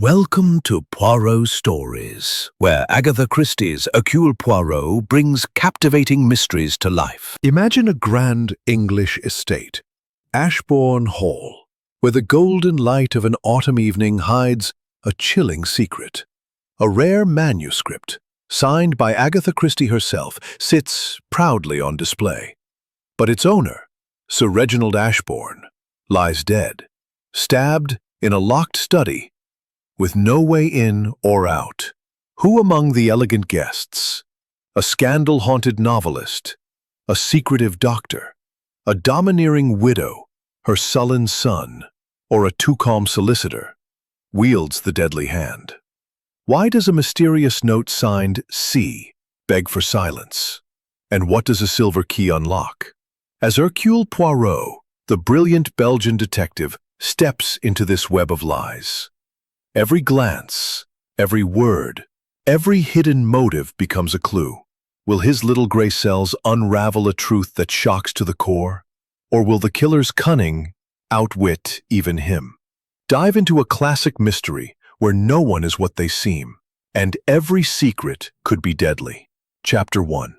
Welcome to Poirot Stories, where Agatha Christie's Hercule Poirot brings captivating mysteries to life. Imagine a grand English estate, Ashbourne Hall, where the golden light of an autumn evening hides a chilling secret. A rare manuscript, signed by Agatha Christie herself, sits proudly on display. But its owner, Sir Reginald Ashbourne, lies dead, stabbed in a locked study, with no way in or out. Who among the elegant guests? A scandal-haunted novelist, a secretive doctor, a domineering widow, her sullen son, or a too-calm solicitor, wields the deadly hand? Why does a mysterious note signed C beg for silence? And what does a silver key unlock? As Hercule Poirot, the brilliant Belgian detective, steps into this web of lies, every glance, every word, every hidden motive becomes a clue. Will his little gray cells unravel a truth that shocks to the core? Or will the killer's cunning outwit even him? Dive into a classic mystery where no one is what they seem, and every secret could be deadly. Chapter 1.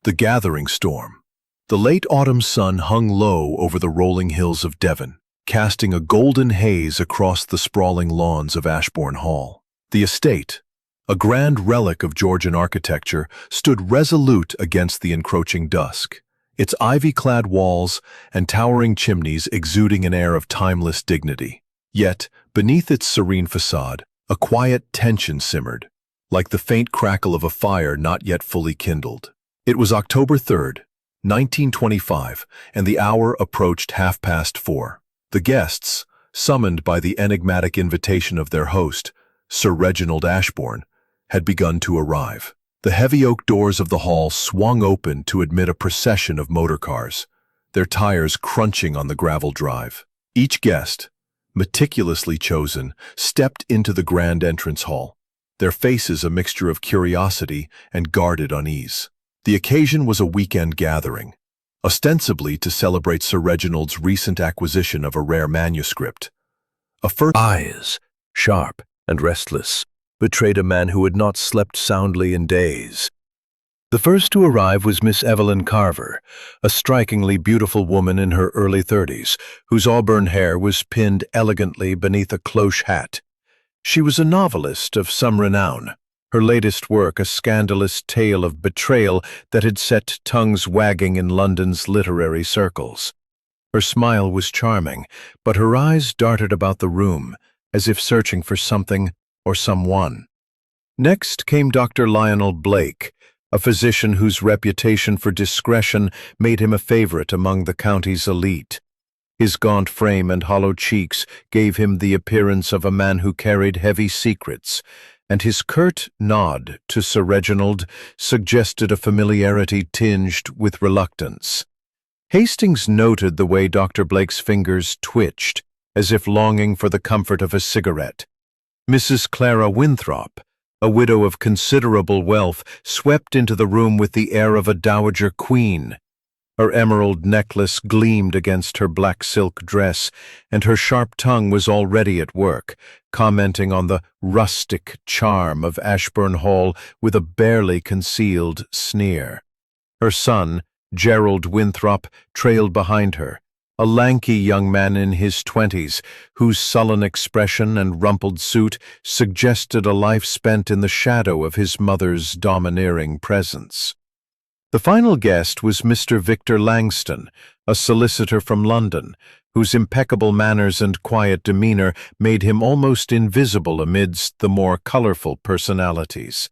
The Gathering Storm. The late autumn sun hung low over the rolling hills of Devon, casting a golden haze across the sprawling lawns of Ashbourne Hall. The estate, a grand relic of Georgian architecture, stood resolute against the encroaching dusk, its ivy-clad walls and towering chimneys exuding an air of timeless dignity. Yet, beneath its serene facade, a quiet tension simmered, like the faint crackle of a fire not yet fully kindled. It was October 3rd, 1925, and the hour approached 4:30. The guests, summoned by the enigmatic invitation of their host, Sir Reginald Ashbourne, had begun to arrive. The heavy oak doors of the hall swung open to admit a procession of motor cars, their tires crunching on the gravel drive. Each guest, meticulously chosen, stepped into the grand entrance hall, their faces a mixture of curiosity and guarded unease. The occasion was a weekend gathering, ostensibly to celebrate Sir Reginald's recent acquisition of a rare manuscript. Eyes, sharp and restless, betrayed a man who had not slept soundly in days. The first to arrive was Miss Evelyn Carver, a strikingly beautiful woman in her early 30s, whose auburn hair was pinned elegantly beneath a cloche hat. She was a novelist of some renown, her latest work a scandalous tale of betrayal that had set tongues wagging in London's literary circles. Her smile was charming, but her eyes darted about the room, as if searching for something or someone. Next came Dr. Lionel Blake, a physician whose reputation for discretion made him a favorite among the county's elite. His gaunt frame and hollow cheeks gave him the appearance of a man who carried heavy secrets, and his curt nod to Sir Reginald suggested a familiarity tinged with reluctance. Hastings noted the way Dr. Blake's fingers twitched, as if longing for the comfort of a cigarette. Mrs. Clara Winthrop, a widow of considerable wealth, swept into the room with the air of a dowager queen. Her emerald necklace gleamed against her black silk dress, and her sharp tongue was already at work, commenting on the rustic charm of Ashbourne Hall with a barely concealed sneer. Her son, Gerald Winthrop, trailed behind her, a lanky young man in his 20s, whose sullen expression and rumpled suit suggested a life spent in the shadow of his mother's domineering presence. The final guest was Mr. Victor Langston, a solicitor from London, whose impeccable manners and quiet demeanor made him almost invisible amidst the more colorful personalities.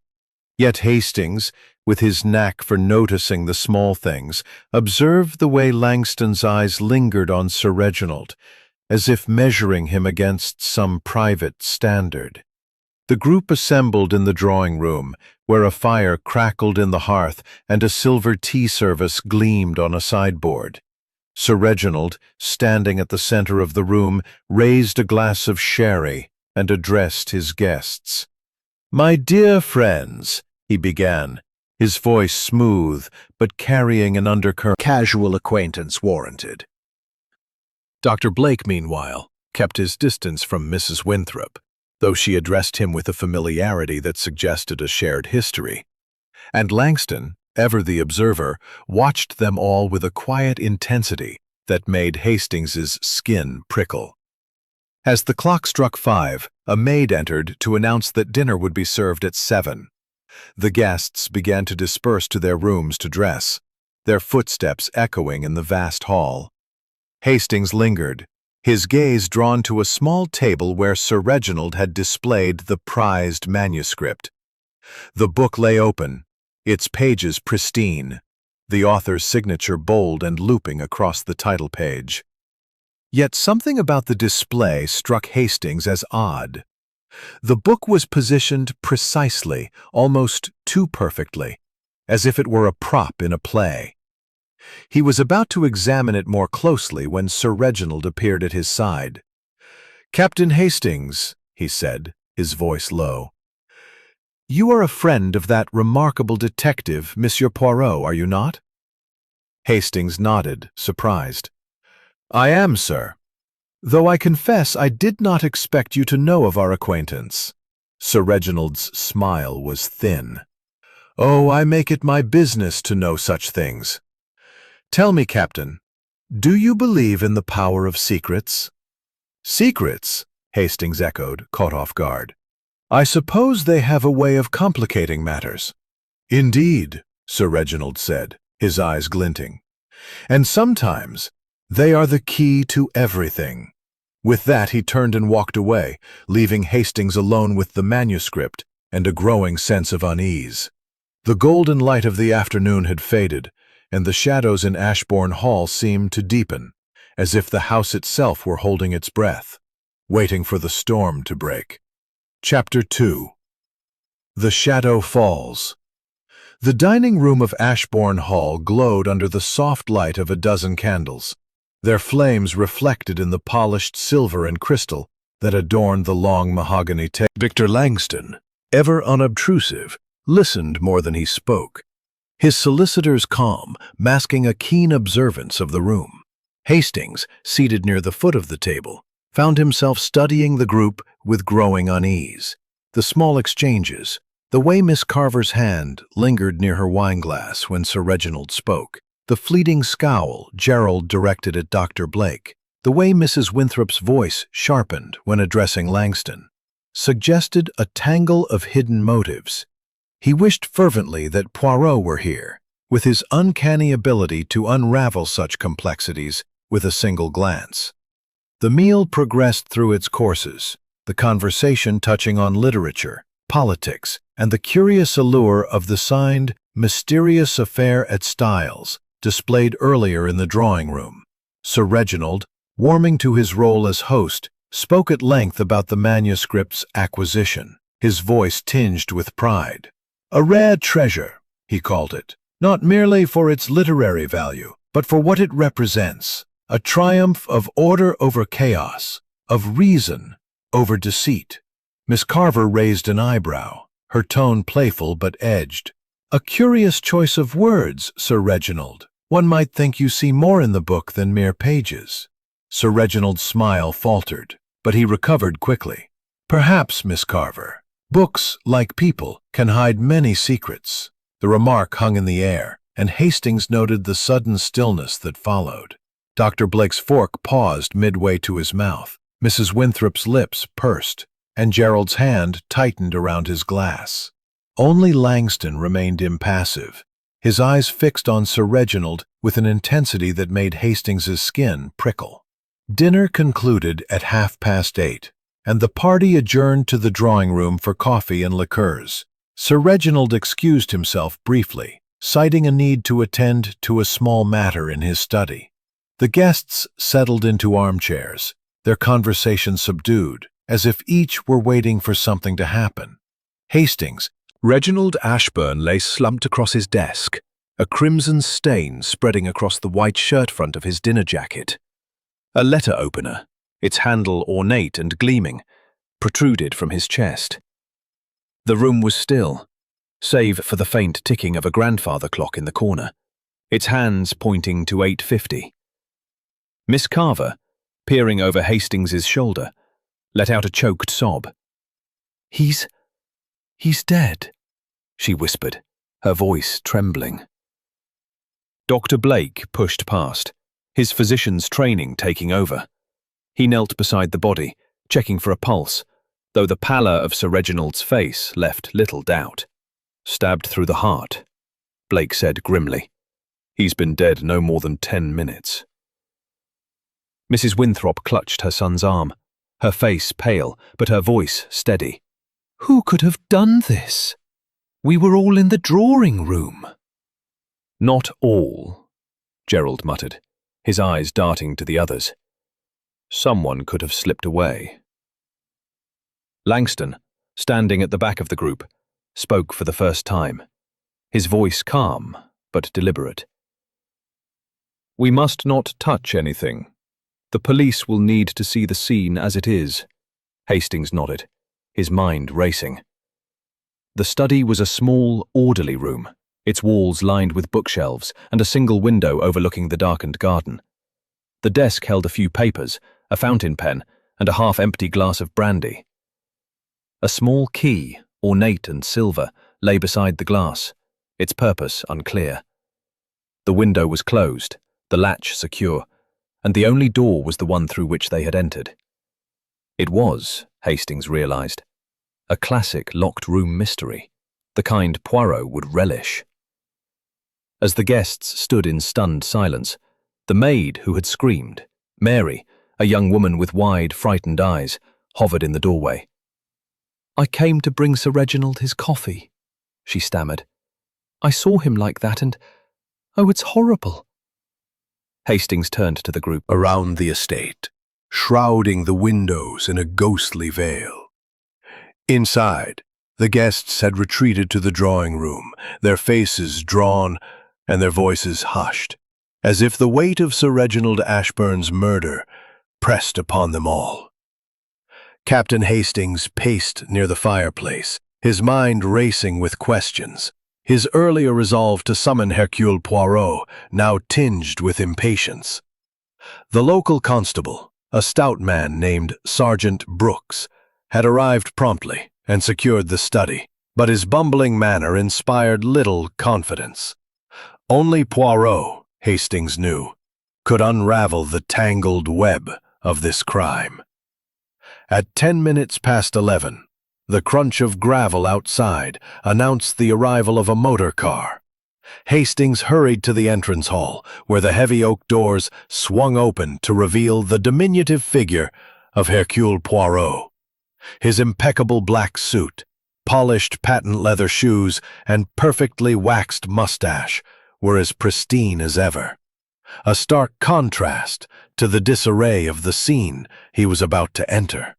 Yet Hastings, with his knack for noticing the small things, observed the way Langston's eyes lingered on Sir Reginald, as if measuring him against some private standard. The group assembled in the drawing-room, where a fire crackled in the hearth and a silver tea service gleamed on a sideboard. Sir Reginald, standing at the center of the room, raised a glass of sherry and addressed his guests. "My dear friends," he began, his voice smooth but carrying an undercurrent casual acquaintance warranted. Dr. Blake, meanwhile, kept his distance from Mrs. Winthrop, though she addressed him with a familiarity that suggested a shared history. And Langston, ever the observer, watched them all with a quiet intensity that made Hastings's skin prickle. As the clock struck 5, a maid entered to announce that dinner would be served at 7. The guests began to disperse to their rooms to dress, their footsteps echoing in the vast hall. Hastings lingered, his gaze drawn to a small table where Sir Reginald had displayed the prized manuscript. The book lay open, its pages pristine, the author's signature bold and looping across the title page. Yet something about the display struck Hastings as odd. The book was positioned precisely, almost too perfectly, as if it were a prop in a play. He was about to examine it more closely when Sir Reginald appeared at his side. "Captain Hastings," he said, his voice low, "you are a friend of that remarkable detective, Monsieur Poirot, are you not?" Hastings nodded, surprised. "I am, sir. Though I confess I did not expect you to know of our acquaintance." Sir Reginald's smile was thin. "Oh, I make it my business to know such things. Tell me, Captain, do you believe in the power of secrets?" "Secrets?" Hastings echoed, caught off guard. "I suppose they have a way of complicating matters." "Indeed," Sir Reginald said, his eyes glinting. "And sometimes they are the key to everything." With that he turned and walked away, leaving Hastings alone with the manuscript and a growing sense of unease. The golden light of the afternoon had faded, and the shadows in Ashbourne Hall seemed to deepen, as if the house itself were holding its breath, waiting for the storm to break. Chapter 2. The Shadow Falls. The dining room of Ashbourne Hall glowed under the soft light of a dozen candles, their flames reflected in the polished silver and crystal that adorned the long mahogany table. Victor Langston, ever unobtrusive, listened more than he spoke, his solicitor's calm masking a keen observance of the room. Hastings, seated near the foot of the table, found himself studying the group with growing unease. The small exchanges, the way Miss Carver's hand lingered near her wineglass when Sir Reginald spoke, the fleeting scowl Gerald directed at Dr. Blake, the way Mrs. Winthrop's voice sharpened when addressing Langston, suggested a tangle of hidden motives. He wished fervently that Poirot were here, with his uncanny ability to unravel such complexities with a single glance. The meal progressed through its courses, the conversation touching on literature, politics, and the curious allure of the signed Mysterious Affair at Styles, displayed earlier in the drawing room. Sir Reginald, warming to his role as host, spoke at length about the manuscript's acquisition, his voice tinged with pride. "A rare treasure," he called it, "not merely for its literary value, but for what it represents, a triumph of order over chaos, of reason over deceit." Miss Carver raised an eyebrow, her tone playful but edged. "A curious choice of words, Sir Reginald. One might think you see more in the book than mere pages." Sir Reginald's smile faltered, but he recovered quickly. "Perhaps, Miss Carver. Books, like people, can hide many secrets." The remark hung in the air, and Hastings noted the sudden stillness that followed. Dr. Blake's fork paused midway to his mouth, Mrs. Winthrop's lips pursed, and Gerald's hand tightened around his glass. Only Langston remained impassive, his eyes fixed on Sir Reginald with an intensity that made Hastings's skin prickle. Dinner concluded at 8:30, and the party adjourned to the drawing room for coffee and liqueurs. Sir Reginald excused himself briefly, citing a need to attend to a small matter in his study. The guests settled into armchairs, their conversation subdued, as if each were waiting for something to happen. Hastings, Reginald Ashburn lay slumped across his desk, a crimson stain spreading across the white shirt front of his dinner jacket. A letter opener, its handle ornate and gleaming, protruded from his chest. The room was still, save for the faint ticking of a grandfather clock in the corner, its hands pointing to 8:50. Miss Carver, peering over Hastings's shoulder, let out a choked sob. He's dead," she whispered, her voice trembling. Dr. Blake pushed past, his physician's training taking over. He knelt beside the body, checking for a pulse, though the pallor of Sir Reginald's face left little doubt. "Stabbed through the heart," Blake said grimly. "He's been dead no more than 10 minutes. Mrs. Winthrop clutched her son's arm, her face pale, but her voice steady. "Who could have done this? We were all in the drawing room." "Not all," Gerald muttered, his eyes darting to the others. "Someone could have slipped away." Langston, standing at the back of the group, spoke for the first time, his voice calm but deliberate. "We must not touch anything. The police will need to see the scene as it is." Hastings nodded, his mind racing. The study was a small, orderly room, its walls lined with bookshelves and a single window overlooking the darkened garden. The desk held a few papers, a fountain pen, and a half-empty glass of brandy. A small key, ornate and silver, lay beside the glass, its purpose unclear. The window was closed, the latch secure, and the only door was the one through which they had entered. It was, Hastings realized, a classic locked-room mystery, the kind Poirot would relish. As the guests stood in stunned silence, the maid who had screamed, Mary, a young woman with wide, frightened eyes, hovered in the doorway. "I came to bring Sir Reginald his coffee," she stammered. "I saw him like that and, oh, it's horrible." Hastings turned to the group. Around the estate, shrouding the windows in a ghostly veil. Inside, the guests had retreated to the drawing room, their faces drawn and their voices hushed, as if the weight of Sir Reginald Ashburn's murder pressed upon them all. Captain Hastings paced near the fireplace, his mind racing with questions, his earlier resolve to summon Hercule Poirot now tinged with impatience. The local constable, a stout man named Sergeant Brooks, had arrived promptly and secured the study, but his bumbling manner inspired little confidence. Only Poirot, Hastings knew, could unravel the tangled web of this crime. At 10 minutes past 11, the crunch of gravel outside announced the arrival of a motor car. Hastings hurried to the entrance hall, where the heavy oak doors swung open to reveal the diminutive figure of Hercule Poirot. His impeccable black suit, polished patent leather shoes, and perfectly waxed mustache were as pristine as ever, a stark contrast to the disarray of the scene he was about to enter.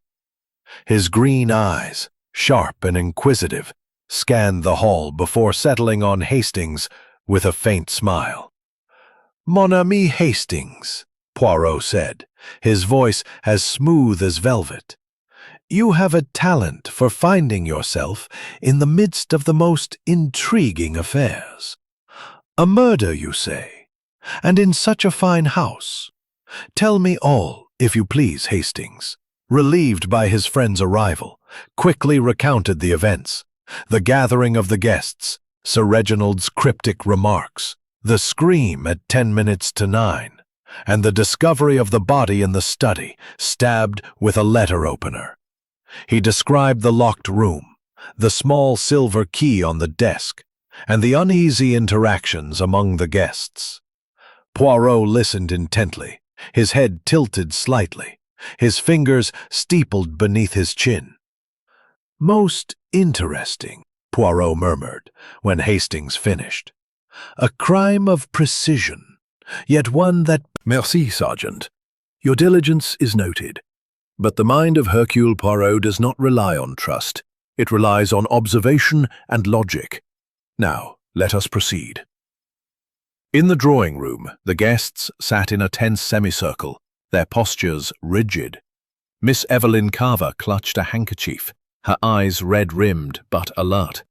His green eyes, sharp and inquisitive, scanned the hall before settling on Hastings with a faint smile. "Mon ami Hastings," Poirot said, his voice as smooth as velvet. "You have a talent for finding yourself in the midst of the most intriguing affairs. A murder, you say, and in such a fine house. Tell me all, if you please." Hastings, relieved by his friend's arrival, quickly recounted the events, the gathering of the guests, Sir Reginald's cryptic remarks, the scream at 10 minutes to 9, and the discovery of the body in the study, stabbed with a letter opener. He described the locked room, the small silver key on the desk, and the uneasy interactions among the guests. Poirot listened intently, his head tilted slightly, his fingers steepled beneath his chin. "Most interesting," Poirot murmured when Hastings finished. "A crime of precision, yet one that—" "Merci, Sergeant. Your diligence is noted. But the mind of Hercule Poirot does not rely on trust. It relies on observation and logic. Now, let us proceed." In the drawing room, the guests sat in a tense semicircle, their postures rigid. Miss Evelyn Carver clutched a handkerchief, her eyes red-rimmed but alert.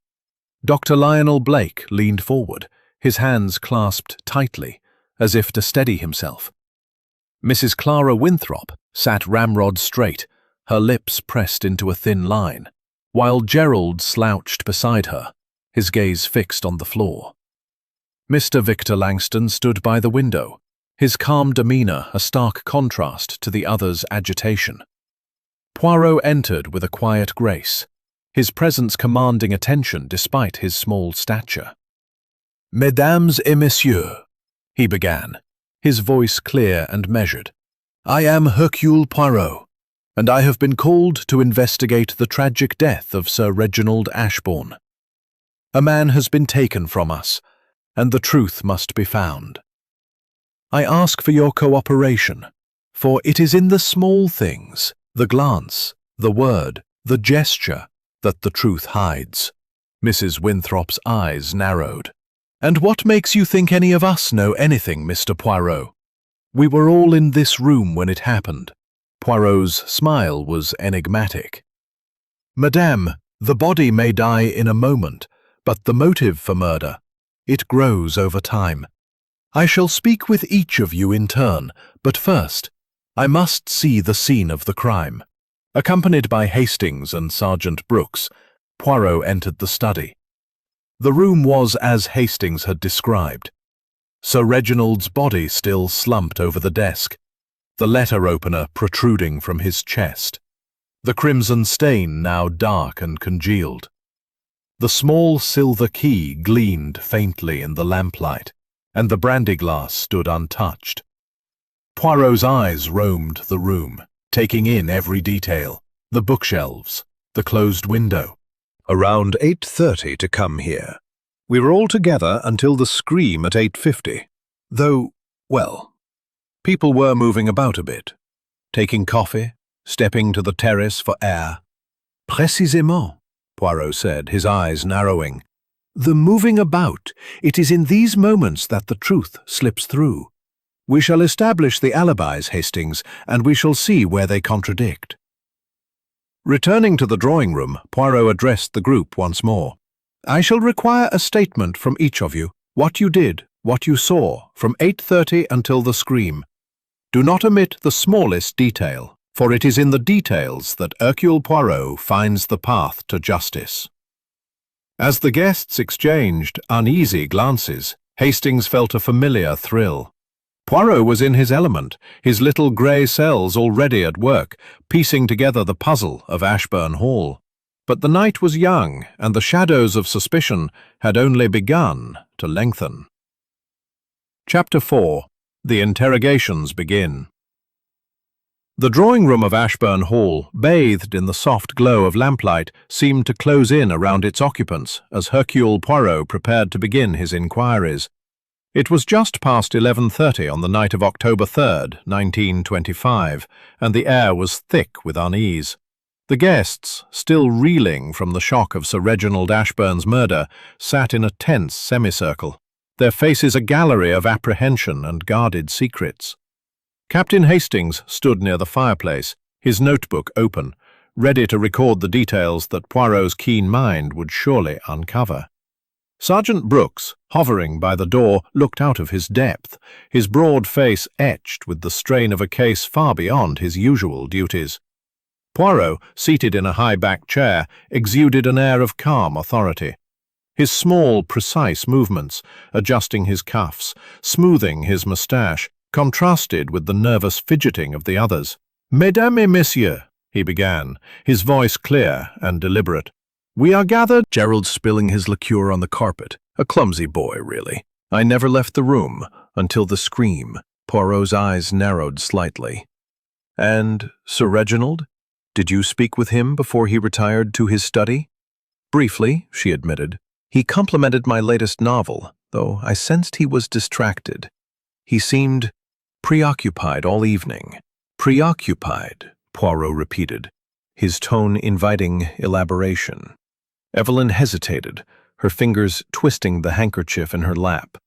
Dr. Lionel Blake leaned forward, his hands clasped tightly, as if to steady himself. Mrs. Clara Winthrop sat ramrod straight, her lips pressed into a thin line, while Gerald slouched beside her, his gaze fixed on the floor. Mr. Victor Langston stood by the window, his calm demeanor a stark contrast to the other's agitation. Poirot entered with a quiet grace, his presence commanding attention despite his small stature. "Mesdames et messieurs," he began, his voice clear and measured, "I am Hercule Poirot, and I have been called to investigate the tragic death of Sir Reginald Ashbourne. A man has been taken from us, and the truth must be found. I ask for your cooperation, for it is in the small things, the glance, the word, the gesture, that the truth hides." Mrs. Winthrop's eyes narrowed. "And what makes you think any of us know anything, Mr. Poirot? We were all in this room when it happened." Poirot's smile was enigmatic. "Madame, the body may die in a moment, but the motive for murder, it grows over time. I shall speak with each of you in turn, but first, I must see the scene of the crime." Accompanied by Hastings and Sergeant Brooks, Poirot entered the study. The room was as Hastings had described. Sir Reginald's body still slumped over the desk, the letter opener protruding from his chest, the crimson stain now dark and congealed. The small silver key gleamed faintly in the lamplight, and the brandy glass stood untouched. Poirot's eyes roamed the room, taking in every detail, the bookshelves, the closed window. Around 8:30 to come here. We were all together until the scream at 8:50. Though, well, people were moving about a bit, taking coffee, stepping to the terrace for air. "Précisément," Poirot said, his eyes narrowing. "The moving about, it is in these moments that the truth slips through. We shall establish the alibis, Hastings, and we shall see where they contradict." Returning to the drawing-room, Poirot addressed the group once more. "I shall require a statement from each of you, what you did, what you saw, from 8:30 until the scream. Do not omit the smallest detail, for it is in the details that Hercule Poirot finds the path to justice." As the guests exchanged uneasy glances, Hastings felt a familiar thrill. Poirot was in his element, his little grey cells already at work, piecing together the puzzle of Ashburn Hall. But the night was young, and the shadows of suspicion had only begun to lengthen. Chapter 4. The Interrogations Begin. The drawing-room of Ashburn Hall, bathed in the soft glow of lamplight, seemed to close in around its occupants as Hercule Poirot prepared to begin his inquiries. It was just past 11:30 on the night of October 3rd, 1925, and the air was thick with unease. The guests, still reeling from the shock of Sir Reginald Ashburn's murder, sat in a tense semicircle, their faces a gallery of apprehension and guarded secrets. Captain Hastings stood near the fireplace, his notebook open, ready to record the details that Poirot's keen mind would surely uncover. Sergeant Brooks, hovering by the door, looked out of his depth, his broad face etched with the strain of a case far beyond his usual duties. Poirot, seated in a high-backed chair, exuded an air of calm authority. His small, precise movements, adjusting his cuffs, smoothing his moustache, contrasted with the nervous fidgeting of the others. "Mesdames et messieurs," he began, his voice clear and deliberate. "We are gathered—" Gerald spilling his liqueur on the carpet. A clumsy boy, really. "I never left the room until the scream." Poirot's eyes narrowed slightly. "And Sir Reginald? Did you speak with him before he retired to his study?" "Briefly," she admitted. "He complimented my latest novel, though I sensed he was distracted. He seemed preoccupied all evening." "Preoccupied," Poirot repeated, his tone inviting elaboration. Evelyn hesitated, her fingers twisting the handkerchief in her lap.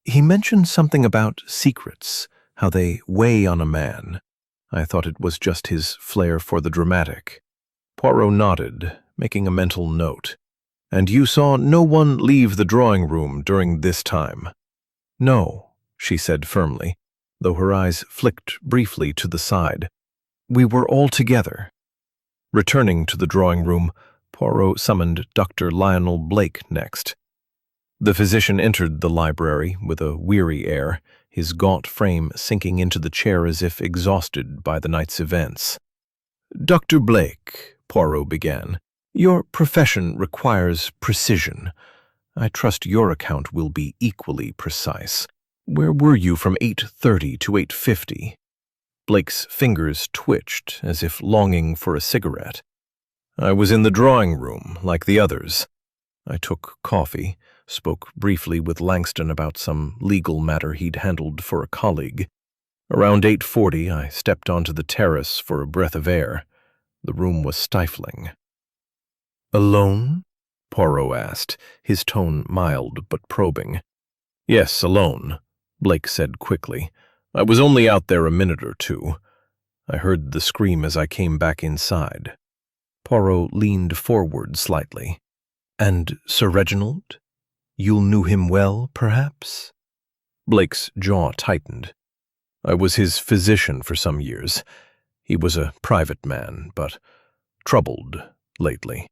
"He mentioned something about secrets, how they weigh on a man. I thought it was just his flair for the dramatic." Poirot nodded, making a mental note. "And you saw no one leave the drawing-room during this time?" "No," she said firmly, though her eyes flicked briefly to the side. "We were all together." Returning to the drawing-room, Poirot summoned Dr. Lionel Blake next. The physician entered the library with a weary air, his gaunt frame sinking into the chair as if exhausted by the night's events. "Dr. Blake," Poirot began, "your profession requires precision. I trust your account will be equally precise. Where were you from 8:30 to 8:50? Blake's fingers twitched as if longing for a cigarette. "I was in the drawing room, like the others. I took coffee, spoke briefly with Langston about some legal matter he'd handled for a colleague. Around 8:40, I stepped onto the terrace for a breath of air. The room was stifling." "Alone?" Poirot asked, his tone mild but probing. "Yes, alone," Blake said quickly. "I was only out there a minute or two. I heard the scream as I came back inside." Poirot leaned forward slightly. "And Sir Reginald? You knew him well, perhaps?" Blake's jaw tightened. "I was his physician for some years. He was a private man, but troubled lately.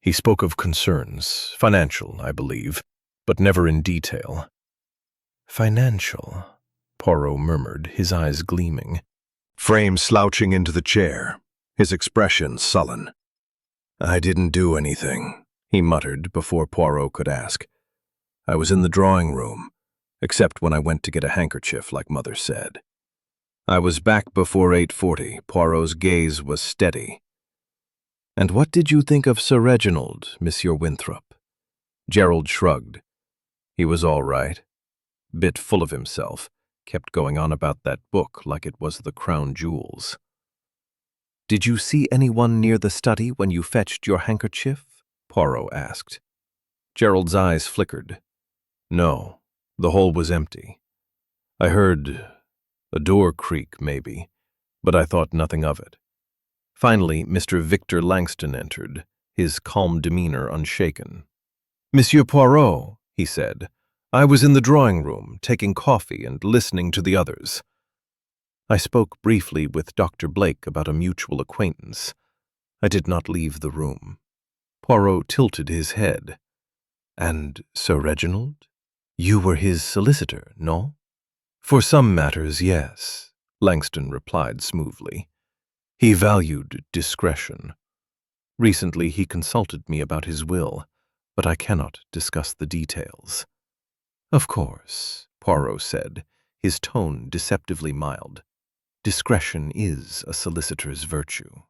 He spoke of concerns, financial, I believe, but never in detail." "Financial," Poirot murmured, his eyes gleaming. Frame slouching into the chair, his expression sullen. "I didn't do anything," he muttered before Poirot could ask. "I was in the drawing room, except when I went to get a handkerchief, like Mother said." "I was back before 8:40. Poirot's gaze was steady. "And what did you think of Sir Reginald, Monsieur Winthrop?" Gerald shrugged. "He was all right. Bit full of himself. Kept going on about that book like it was the crown jewels." "Did you see anyone near the study when you fetched your handkerchief?" Poirot asked. Gerald's eyes flickered. "No, the hall was empty. I heard a door creak, maybe, but I thought nothing of it." Finally, Mr. Victor Langston entered, his calm demeanor unshaken. "Monsieur Poirot," he said, "I was in the drawing room, taking coffee and listening to the others. I spoke briefly with Dr. Blake about a mutual acquaintance. I did not leave the room." Poirot tilted his head. "And Sir Reginald? You were his solicitor, no?" "For some matters, yes," Langston replied smoothly. "He valued discretion. Recently he consulted me about his will, but I cannot discuss the details." "Of course," Poirot said, his tone deceptively mild. "Discretion is a solicitor's virtue."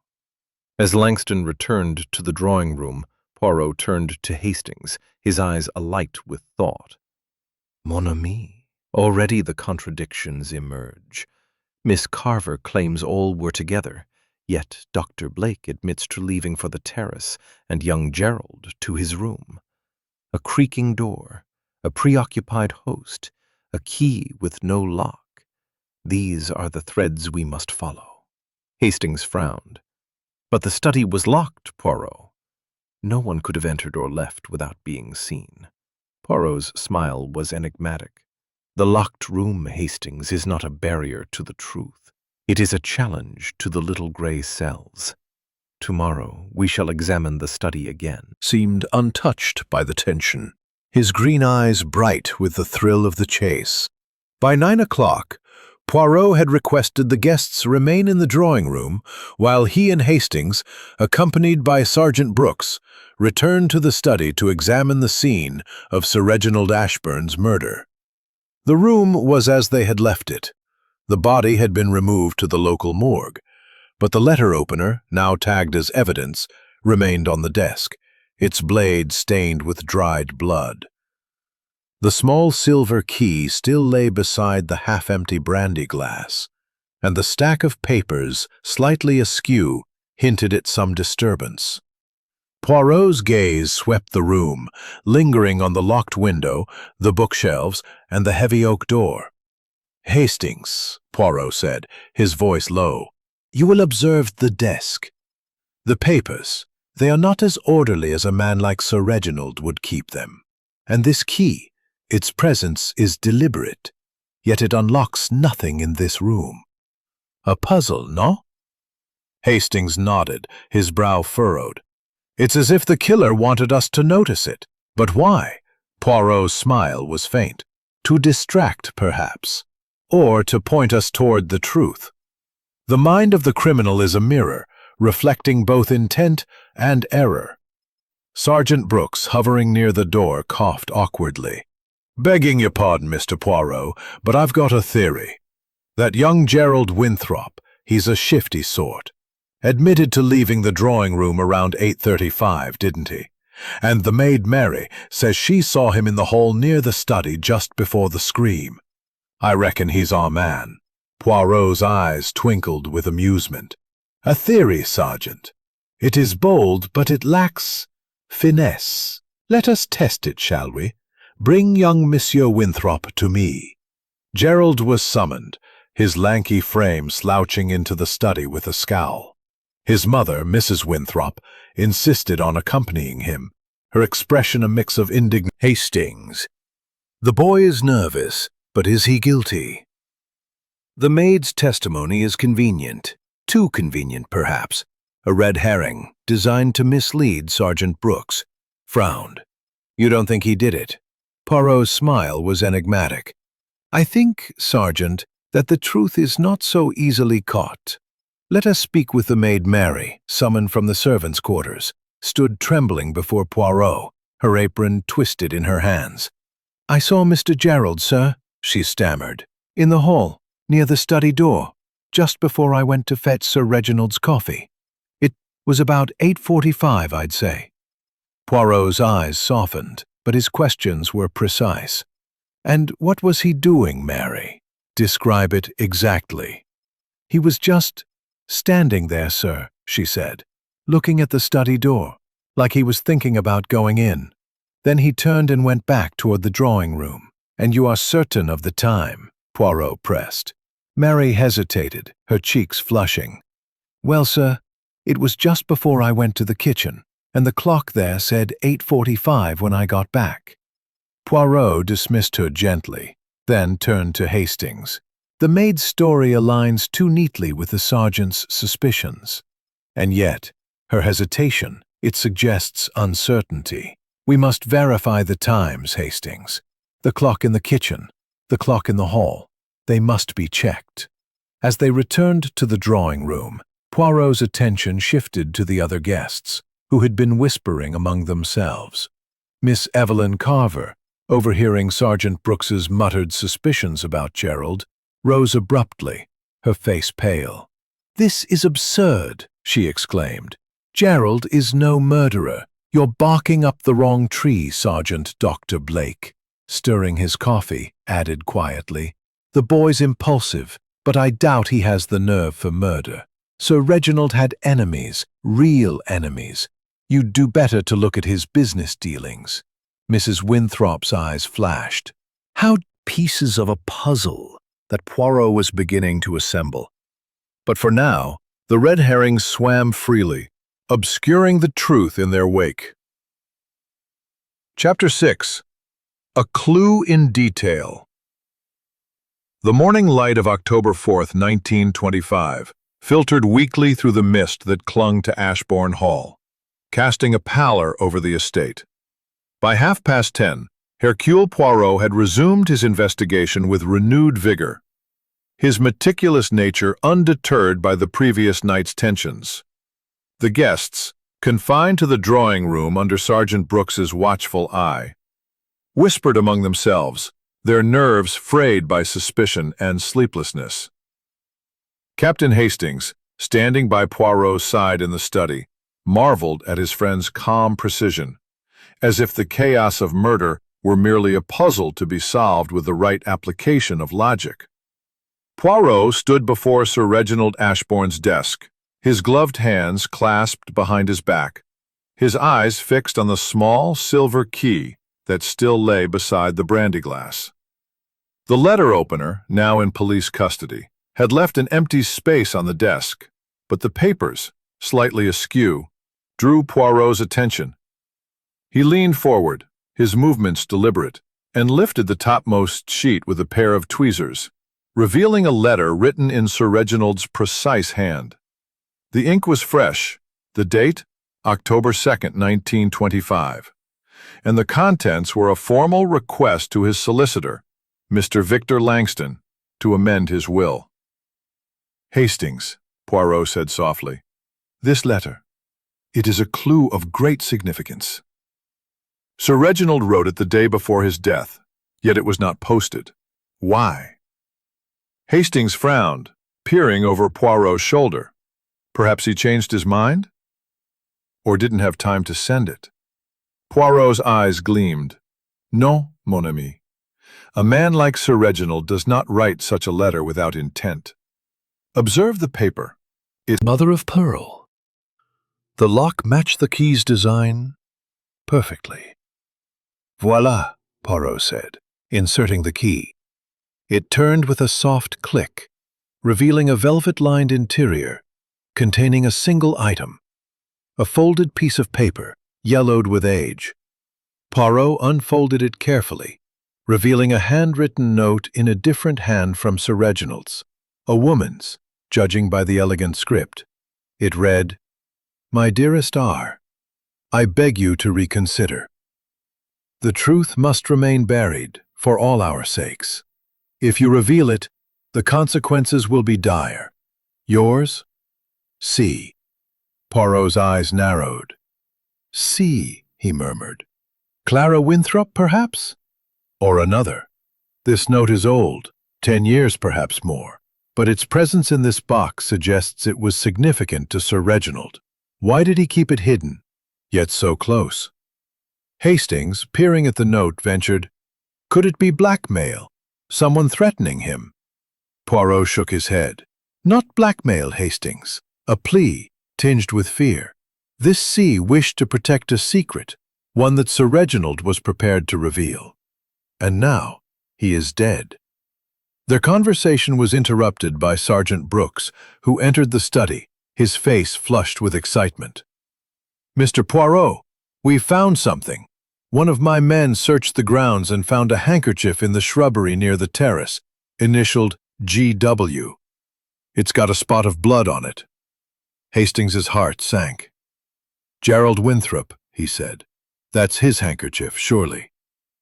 As Langston returned to the drawing room, Poirot turned to Hastings, his eyes alight with thought. "Mon ami, already the contradictions emerge. Miss Carver claims all were together, yet Dr. Blake admits to leaving for the terrace and young Gerald to his room. A creaking door, a preoccupied host, a key with no lock. These are the threads we must follow." Hastings frowned. "But the study was locked, Poirot. No one could have entered or left without being seen." Poirot's smile was enigmatic. "The locked room, Hastings, is not a barrier to the truth. It is a challenge to the little gray cells. Tomorrow we shall examine the study again." Seemed untouched by the tension, his green eyes bright with the thrill of the chase. By 9 o'clock, Poirot had requested the guests remain in the drawing room while he and Hastings, accompanied by Sergeant Brooks, returned to the study to examine the scene of Sir Reginald Ashburn's murder. The room was as they had left it. The body had been removed to the local morgue, but the letter opener, now tagged as evidence, remained on the desk, its blade stained with dried blood. The small silver key still lay beside the half-empty brandy glass, and the stack of papers, slightly askew, hinted at some disturbance. Poirot's gaze swept the room, lingering on the locked window, the bookshelves, and the heavy oak door. "Hastings," Poirot said, his voice low, "you will observe the desk. The papers, they are not as orderly as a man like Sir Reginald would keep them. And this key, its presence is deliberate, yet it unlocks nothing in this room. A puzzle, no?" Hastings nodded, his brow furrowed. It's as if the killer wanted us to notice it. But why? Poirot's smile was faint. To distract, perhaps. Or to point us toward the truth. The mind of the criminal is a mirror, reflecting both intent and error. Sergeant Brooks, hovering near the door, coughed awkwardly. "Begging your pardon, Mr. Poirot, but I've got a theory. That young Gerald Winthrop, he's a shifty sort. Admitted to leaving the drawing room around 8:35, didn't he? And the maid Mary says she saw him in the hall near the study just before the scream. I reckon he's our man." Poirot's eyes twinkled with amusement. "A theory, Sergeant. It is bold, but it lacks finesse. Let us test it, shall we? Bring young Monsieur Winthrop to me." Gerald was summoned, his lanky frame slouching into the study with a scowl. His mother, Mrs. Winthrop, insisted on accompanying him, her expression a mix of indignation. Hastings. The boy is nervous, but is he guilty? The maid's testimony is convenient, too convenient perhaps, a red herring designed to mislead Sergeant Brooks. Frowned. "You don't think he did it?" Poirot's smile was enigmatic. "I think, Sergeant, that the truth is not so easily caught. Let us speak with the maid Mary, summoned from the servants' quarters, stood trembling before Poirot, her apron twisted in her hands. "I saw Mr. Gerald, sir," she stammered, "in the hall, near the study door, just before I went to fetch Sir Reginald's coffee. It was about 8:45, I'd say." Poirot's eyes softened, but his questions were precise. "And what was he doing, Mary? Describe it exactly." "He was just standing there, sir," she said, "looking at the study door, like he was thinking about going in. Then he turned and went back toward the drawing room." "And you are certain of the time?" Poirot pressed. Mary hesitated, her cheeks flushing. "Well, sir, it was just before I went to the kitchen, and the clock there said 8:45 when I got back." Poirot dismissed her gently, then turned to Hastings. "The maid's story aligns too neatly with the sergeant's suspicions. And yet, her hesitation, it suggests uncertainty. We must verify the times, Hastings. The clock in the kitchen, the clock in the hall, they must be checked." As they returned to the drawing room, Poirot's attention shifted to the other guests, who had been whispering among themselves. Miss Evelyn Carver, overhearing Sergeant Brooks's muttered suspicions about Gerald, rose abruptly, her face pale. "This is absurd," she exclaimed. "Gerald is no murderer. You're barking up the wrong tree, Sergeant Dr. Blake." Stirring his coffee, added quietly, "The boy's impulsive, but I doubt he has the nerve for murder. Sir Reginald had enemies, real enemies. You'd do better to look at his business dealings." Mrs. Winthrop's eyes flashed. How pieces of a puzzle that Poirot was beginning to assemble. But for now, the red herrings swam freely, obscuring the truth in their wake. Chapter 6. A Clue in Detail. The morning light of October 4th, 1925, filtered weakly through the mist that clung to Ashbourne Hall, casting a pallor over the estate. By 10:30, Hercule Poirot had resumed his investigation with renewed vigor, his meticulous nature undeterred by the previous night's tensions. The guests, confined to the drawing room under Sergeant Brooks's watchful eye, whispered among themselves, their nerves frayed by suspicion and sleeplessness. Captain Hastings, standing by Poirot's side in the study, marveled at his friend's calm precision, as if the chaos of murder were merely a puzzle to be solved with the right application of logic. Poirot stood before Sir Reginald Ashbourne's desk, his gloved hands clasped behind his back, his eyes fixed on the small silver key that still lay beside the brandy glass. The letter opener, now in police custody, had left an empty space on the desk, but the papers, slightly askew, drew Poirot's attention. He leaned forward, his movements deliberate, and lifted the topmost sheet with a pair of tweezers, revealing a letter written in Sir Reginald's precise hand. The ink was fresh, the date, October 2nd, 1925, and the contents were a formal request to his solicitor, Mr. Victor Langston, to amend his will. "Hastings," Poirot said softly, "this letter. It is a clue of great significance. Sir Reginald wrote it the day before his death, yet it was not posted. Why?" Hastings frowned, peering over Poirot's shoulder. Perhaps he changed his mind? Or didn't have time to send it? Poirot's eyes gleamed. "Non, mon ami. A man like Sir Reginald does not write such a letter without intent. Observe the paper. It's Mother of pearl. The lock matched the key's design perfectly. "Voila," Poirot said, inserting the key. It turned with a soft click, revealing a velvet-lined interior containing a single item, a folded piece of paper, yellowed with age. Poirot unfolded it carefully, revealing a handwritten note in a different hand from Sir Reginald's, a woman's, judging by the elegant script. It read, "My dearest R, I beg you to reconsider. The truth must remain buried for all our sakes. If you reveal it, the consequences will be dire. Yours, C." Poirot's eyes narrowed. "C," he murmured. "Clara Winthrop, perhaps? Or another? This note is old, 10 years perhaps more, but its presence in this box suggests it was significant to Sir Reginald. Why did he keep it hidden, yet so close?" Hastings, peering at the note, ventured, "Could it be blackmail? Someone threatening him?" Poirot shook his head. "Not blackmail, Hastings. A plea, tinged with fear. This C wished to protect a secret, one that Sir Reginald was prepared to reveal. And now he is dead." Their conversation was interrupted by Sergeant Brooks, who entered the study, his face flushed with excitement. "Mr. Poirot, we've found something. One of my men searched the grounds and found a handkerchief in the shrubbery near the terrace, initialed G.W. It's got a spot of blood on it." Hastings's heart sank. "Gerald Winthrop," he said. "That's his handkerchief, surely."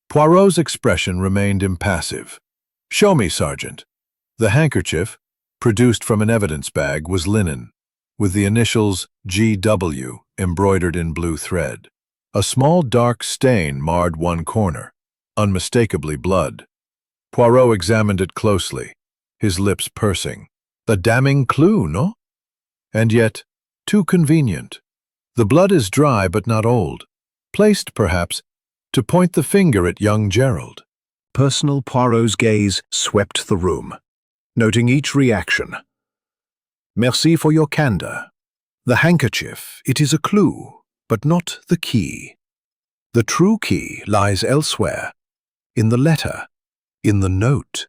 Poirot's expression remained impassive. "Show me, Sergeant." The handkerchief, produced from an evidence bag, was linen, with the initials G.W. embroidered in blue thread. A small dark stain marred one corner, unmistakably blood. Poirot examined it closely, his lips pursing. A damning clue, no? And yet, too convenient. The blood is dry but not old, placed, perhaps, to point the finger at young Gerald. Personal Poirot's gaze swept the room, noting each reaction. "Merci for your candor. The handkerchief, it is a clue, but not the key. The true key lies elsewhere, in the letter, in the note,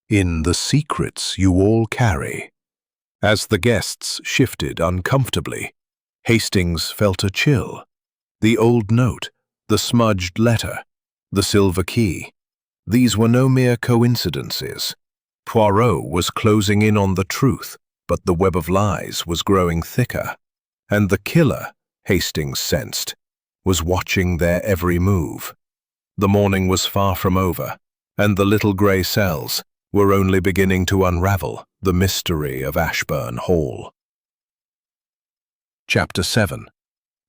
in the secrets you all carry." As the guests shifted uncomfortably, Hastings felt a chill. The old note, the smudged letter, the silver key. These were no mere coincidences. Poirot was closing in on the truth, but the web of lies was growing thicker. And the killer, Hastings sensed, was watching their every move. The morning was far from over, and the little grey cells were only beginning to unravel the mystery of Ashburn Hall. Chapter 7.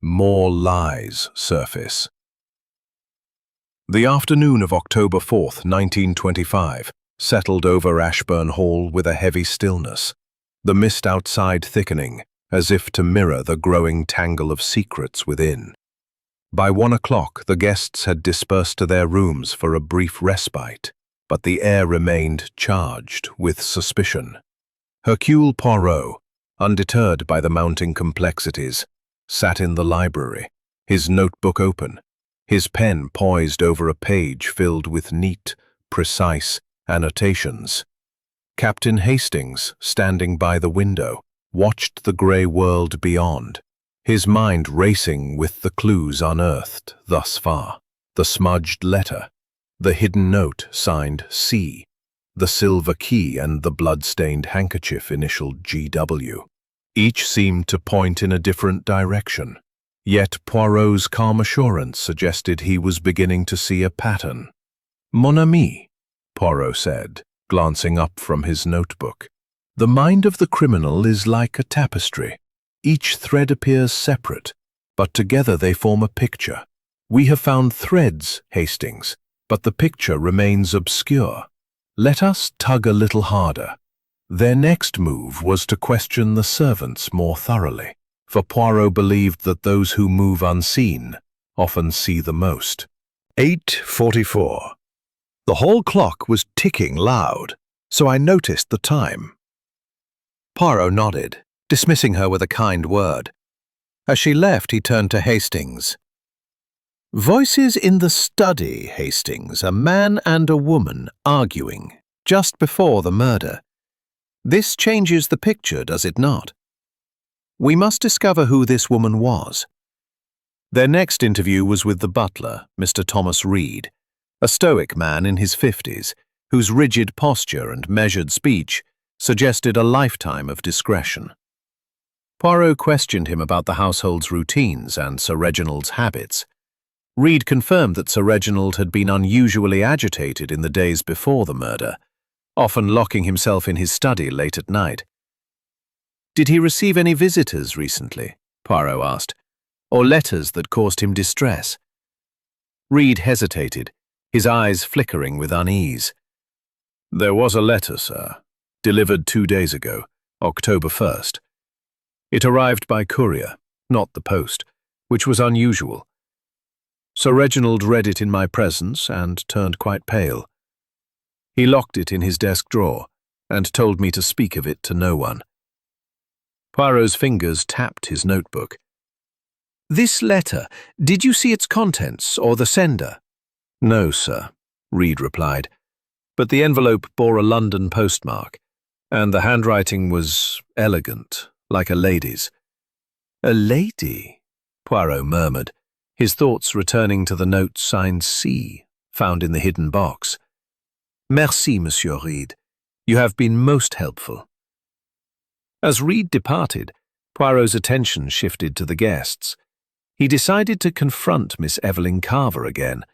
More Lies Surface. The afternoon of October 4th, 1925, settled over Ashburn Hall with a heavy stillness, the mist outside thickening, as if to mirror the growing tangle of secrets within. By 1 o'clock, the guests had dispersed to their rooms for a brief respite, but the air remained charged with suspicion. Hercule Poirot, undeterred by the mounting complexities, sat in the library, his notebook open, his pen poised over a page filled with neat, precise annotations. Captain Hastings, standing by the window, watched the grey world beyond, his mind racing with the clues unearthed thus far: the smudged letter, the hidden note signed C, the silver key and the blood-stained handkerchief initialed G.W. Each seemed to point in a different direction, Yet Poirot's calm assurance suggested he was beginning to see a pattern. "Mon ami," Poirot said, glancing up from his notebook. "The mind of the criminal is like a tapestry. Each thread appears separate, but together they form a picture. We have found threads, Hastings, but the picture remains obscure. Let us tug a little harder." Their next move was to question the servants more thoroughly, for Poirot believed that those who move unseen often see the most. 8:44. The hall clock was ticking loud, so I noticed the time. Poirot nodded, dismissing her with a kind word. As she left, he turned to Hastings. "Voices in the study, Hastings, a man and a woman arguing, just before the murder. This changes the picture, does it not? We must discover who this woman was." Their next interview was with the butler, Mr. Thomas Reed, a stoic man in his 50s, whose rigid posture and measured speech suggested a lifetime of discretion. Poirot questioned him about the household's routines and Sir Reginald's habits. Reed confirmed that Sir Reginald had been unusually agitated in the days before the murder, often locking himself in his study late at night. "Did he receive any visitors recently?" Poirot asked, "or letters that caused him distress?" Reed hesitated, his eyes flickering with unease. "There was a letter, sir, delivered 2 days ago, October 1st. It arrived by courier, not the post, which was unusual. Sir Reginald read it in my presence and turned quite pale. He locked it in his desk drawer and told me to speak of it to no one." Poirot's fingers tapped his notebook. "This letter, did you see its contents or the sender?" "No, sir," Reed replied, "but the envelope bore a London postmark, and the handwriting was elegant, like a lady's." "A lady?" Poirot murmured, his thoughts returning to the note signed C, found in the hidden box. "Merci, Monsieur Reed. You have been most helpful." As Reed departed, Poirot's attention shifted to the guests. He decided to confront Miss Evelyn Carver again,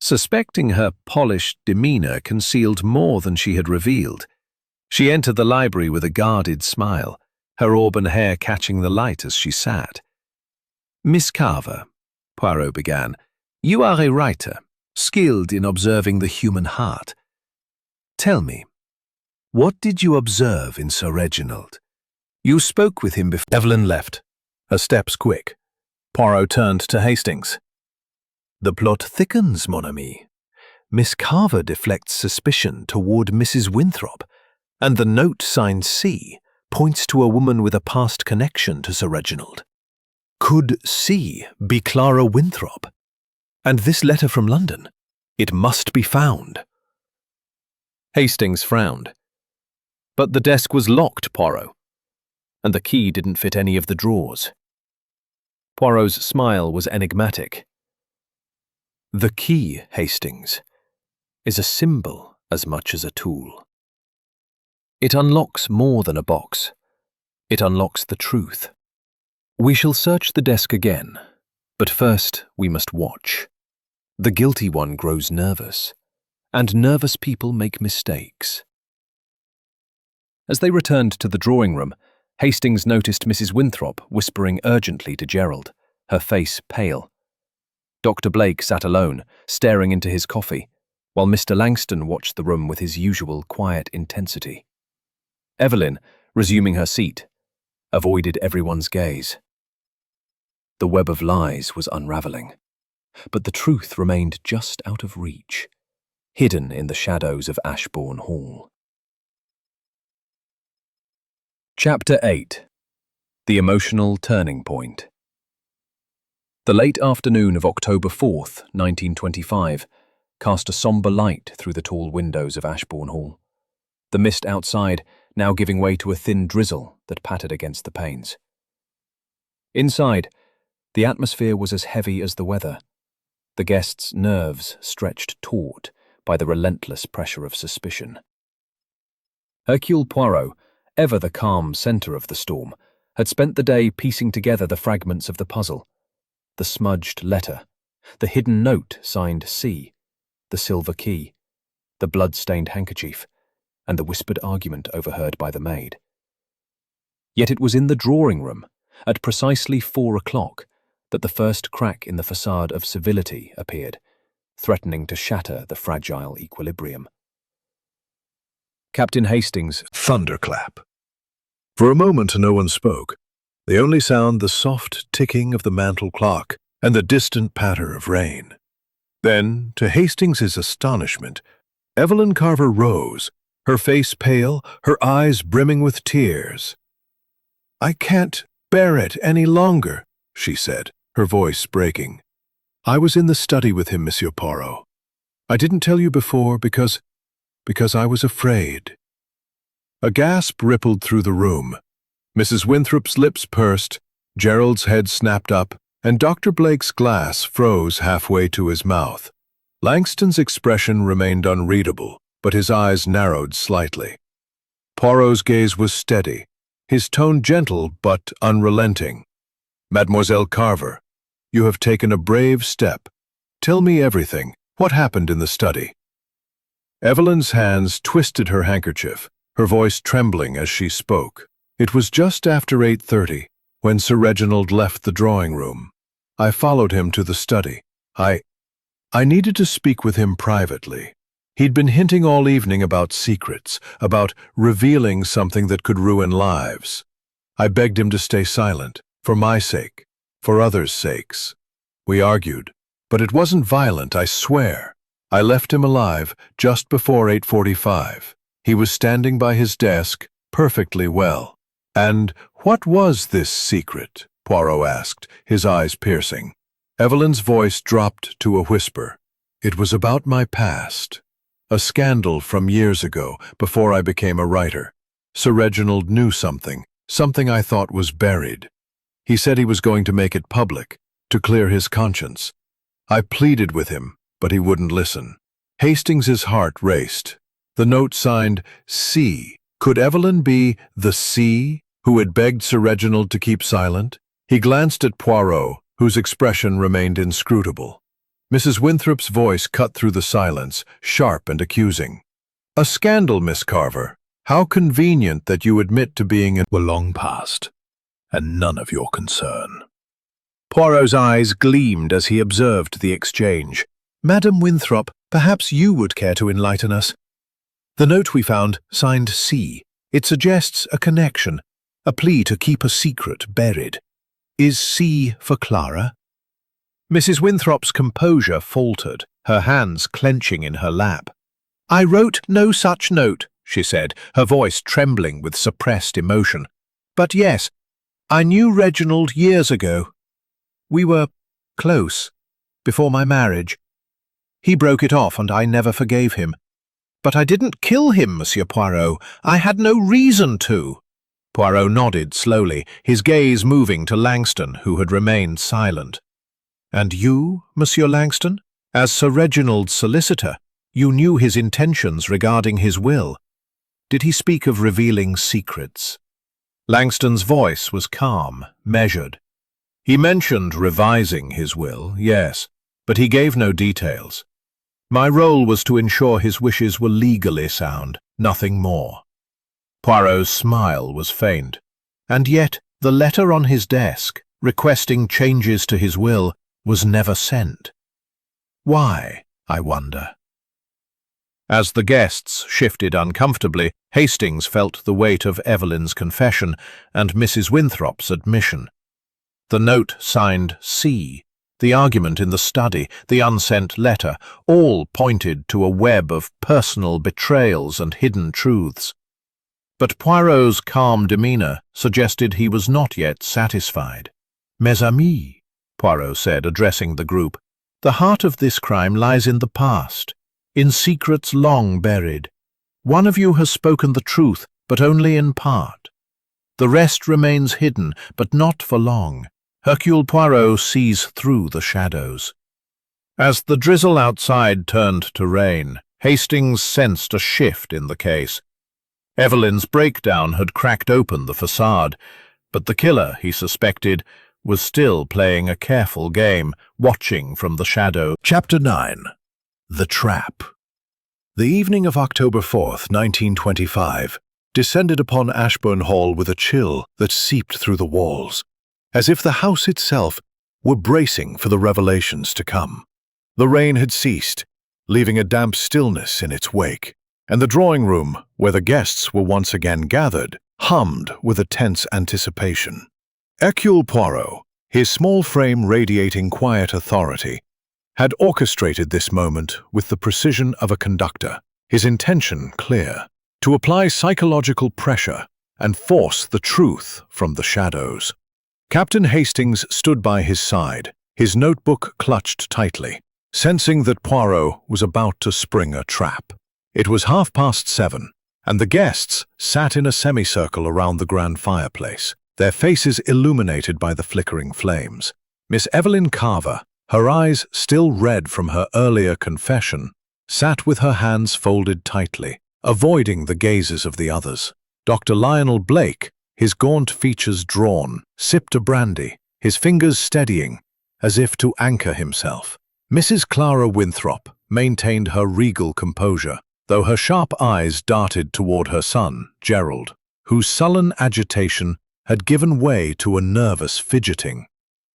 suspecting her polished demeanor concealed more than she had revealed. She entered the library with a guarded smile, her auburn hair catching the light as she sat. "Miss Carver," Poirot began, "you are a writer, skilled in observing the human heart. Tell me, what did you observe in Sir Reginald? You spoke with him before." Evelyn left, her steps quick. Poirot turned to Hastings. "The plot thickens, mon ami. Miss Carver deflects suspicion toward Mrs. Winthrop, and the note signed C points to a woman with a past connection to Sir Reginald. Could C be Clara Winthrop? And this letter from London? It must be found." Hastings frowned. "But the desk was locked, Poirot, and the key didn't fit any of the drawers." Poirot's smile was enigmatic. "The key, Hastings, is a symbol as much as a tool. It unlocks more than a box. It unlocks the truth. We shall search the desk again, but first we must watch. The guilty one grows nervous, and nervous people make mistakes." As they returned to the drawing room, Hastings noticed Mrs. Winthrop whispering urgently to Gerald, her face pale. Dr. Blake sat alone, staring into his coffee, while Mr. Langston watched the room with his usual quiet intensity. Evelyn, resuming her seat, avoided everyone's gaze. The web of lies was unraveling, but the truth remained just out of reach, hidden in the shadows of Ashbourne Hall. Chapter 8. The Emotional Turning Point. The late afternoon of October 4th, 1925, cast a sombre light through the tall windows of Ashbourne Hall, the mist outside now giving way to a thin drizzle that pattered against the panes. Inside, the atmosphere was as heavy as the weather, the guests' nerves stretched taut by the relentless pressure of suspicion. Hercule Poirot, ever the calm centre of the storm, had spent the day piecing together the fragments of the puzzle. the smudged letter, the hidden note signed C, the silver key, the blood-stained handkerchief, and the whispered argument overheard by the maid. Yet it was in the drawing-room, at precisely 4 o'clock, that the first crack in the facade of civility appeared, threatening to shatter the fragile equilibrium. Captain Hastings' Thunderclap. For a moment no one spoke. They only sound the soft ticking of the mantel clock and the distant patter of rain. Then, to Hastings's astonishment, Evelyn Carver rose, her face pale, her eyes brimming with tears. "I can't bear it any longer," she said, her voice breaking. "I was in the study with him, Monsieur Poirot. I didn't tell you before because I was afraid." A gasp rippled through the room. Mrs. Winthrop's lips pursed, Gerald's head snapped up, and Dr. Blake's glass froze halfway to his mouth. Langston's expression remained unreadable, but his eyes narrowed slightly. Poirot's gaze was steady, his tone gentle but unrelenting. "Mademoiselle Carver, you have taken a brave step. Tell me everything. What happened in the study?" Evelyn's hands twisted her handkerchief, her voice trembling as she spoke. "It was just after 8:30, when Sir Reginald left the drawing-room. I followed him to the study. I needed to speak with him privately. He'd been hinting all evening about secrets, about revealing something that could ruin lives. I begged him to stay silent, for my sake, for others' sakes. We argued, but it wasn't violent, I swear. I left him alive just before 8:45. He was standing by his desk, perfectly well. And what was this secret?" Poirot asked, his eyes piercing. Evelyn's voice dropped to a whisper. "It was about my past. A scandal from years ago, before I became a writer. Sir Reginald knew something I thought was buried. He said he was going to make it public, to clear his conscience. I pleaded with him, but he wouldn't listen." Hastings's heart raced. The note signed C. Could Evelyn be the C who had begged Sir Reginald to keep silent? He glanced at Poirot, whose expression remained inscrutable. Mrs. Winthrop's voice cut through the silence, sharp and accusing. "A scandal, Miss Carver. How convenient that you admit to being in—" "Were long past, and none of your concern." Poirot's eyes gleamed as he observed the exchange. "Madam Winthrop, perhaps you would care to enlighten us. The note we found, signed C. It suggests a connection, a plea to keep a secret buried. Is C for Clara?" Mrs. Winthrop's composure faltered, her hands clenching in her lap. "I wrote no such note," she said, her voice trembling with suppressed emotion. "But yes, I knew Reginald years ago. We were close, before my marriage. He broke it off and I never forgave him. But I didn't kill him, Monsieur Poirot. I had no reason to." Poirot nodded slowly, his gaze moving to Langston, who had remained silent. "And you, Monsieur Langston? As Sir Reginald's solicitor, you knew his intentions regarding his will. Did he speak of revealing secrets?" Langston's voice was calm, measured. "He mentioned revising his will, yes, but he gave no details. My role was to ensure his wishes were legally sound, nothing more." Poirot's smile was faint. And yet the letter on his desk, requesting changes to his will, was never sent. Why, I wonder? As the guests shifted uncomfortably, Hastings felt the weight of Evelyn's confession and Mrs. Winthrop's admission. The note signed C, the argument in the study, the unsent letter, all pointed to a web of personal betrayals and hidden truths. But Poirot's calm demeanour suggested he was not yet satisfied. "Mes amis," Poirot said, addressing the group, "the heart of this crime lies in the past, in secrets long buried. One of you has spoken the truth, but only in part. The rest remains hidden, but not for long. Hercule Poirot sees through the shadows." As the drizzle outside turned to rain, Hastings sensed a shift in the case. Evelyn's breakdown had cracked open the facade, but the killer, he suspected, was still playing a careful game, watching from the shadow. Chapter 9. The Trap. The evening of October 4th, 1925, descended upon Ashburn Hall with a chill that seeped through the walls, as if the house itself were bracing for the revelations to come. The rain had ceased, leaving a damp stillness in its wake, and the drawing room, where the guests were once again gathered, hummed with a tense anticipation. Hercule Poirot, his small frame radiating quiet authority, had orchestrated this moment with the precision of a conductor, his intention clear: to apply psychological pressure and force the truth from the shadows. Captain Hastings stood by his side, his notebook clutched tightly, sensing that Poirot was about to spring a trap. It was 7:30, and the guests sat in a semicircle around the grand fireplace, their faces illuminated by the flickering flames. Miss Evelyn Carver, her eyes still red from her earlier confession, sat with her hands folded tightly, avoiding the gazes of the others. Dr. Lionel Blake, his gaunt features drawn, sipped a brandy, his fingers steadying, as if to anchor himself. Mrs. Clara Winthrop maintained her regal composure, though her sharp eyes darted toward her son, Gerald, whose sullen agitation had given way to a nervous fidgeting.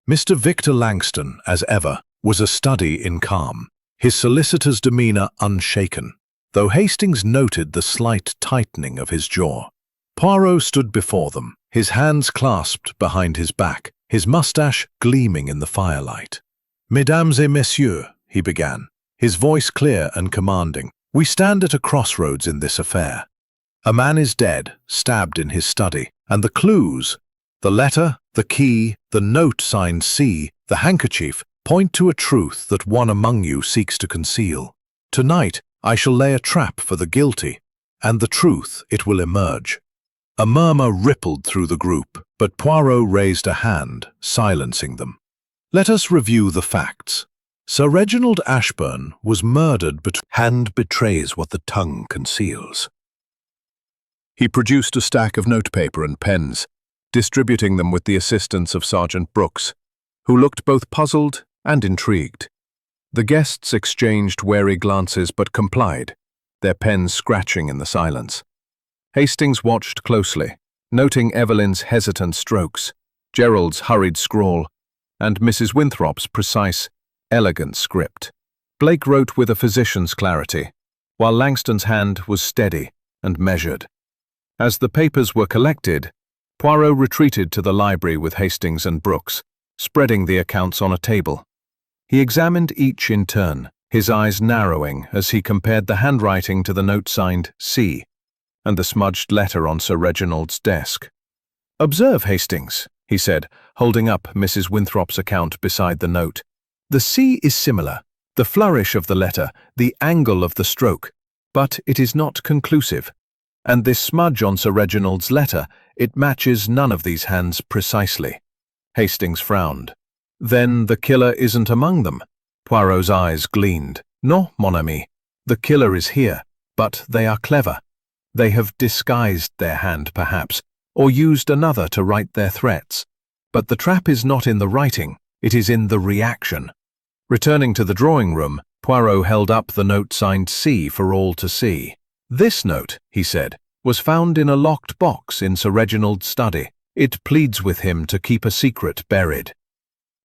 Mr. Victor Langston, as ever, was a study in calm, his solicitor's demeanor unshaken, though Hastings noted the slight tightening of his jaw. Poirot stood before them, his hands clasped behind his back, his mustache gleaming in the firelight. "Mesdames et messieurs," he began, his voice clear and commanding, "we stand at a crossroads in this affair. A man is dead, stabbed in his study, and the clues, the letter, the key, the note signed C, the handkerchief, point to a truth that one among you seeks to conceal. Tonight, I shall lay a trap for the guilty, and the truth, it will emerge." A murmur rippled through the group, but Poirot raised a hand, silencing them. "Let us review the facts. Sir Reginald Ashburn was murdered hand betrays what the tongue conceals." He produced a stack of notepaper and pens, distributing them with the assistance of Sergeant Brooks, who looked both puzzled and intrigued. The guests exchanged wary glances but complied, their pens scratching in the silence. Hastings watched closely, noting Evelyn's hesitant strokes, Gerald's hurried scrawl, and Mrs. Winthrop's precise, elegant script. Blake wrote with a physician's clarity, while Langston's hand was steady and measured. As the papers were collected, Poirot retreated to the library with Hastings and Brooks, spreading the accounts on a table. He examined each in turn, his eyes narrowing as he compared the handwriting to the note signed C and the smudged letter on Sir Reginald's desk. "Observe, Hastings," he said, holding up Mrs. Winthrop's account beside the note. "The C is similar, the flourish of the letter, the angle of the stroke, but it is not conclusive. And this smudge on Sir Reginald's letter, it matches none of these hands precisely." Hastings frowned. "Then the killer isn't among them?" Poirot's eyes gleamed. "No, mon ami. The killer is here, but they are clever. They have disguised their hand, perhaps, or used another to write their threats. But the trap is not in the writing, it is in the reaction." Returning to the drawing room, Poirot held up the note signed C for all to see. "This note," he said, "was found in a locked box in Sir Reginald's study. It pleads with him to keep a secret buried.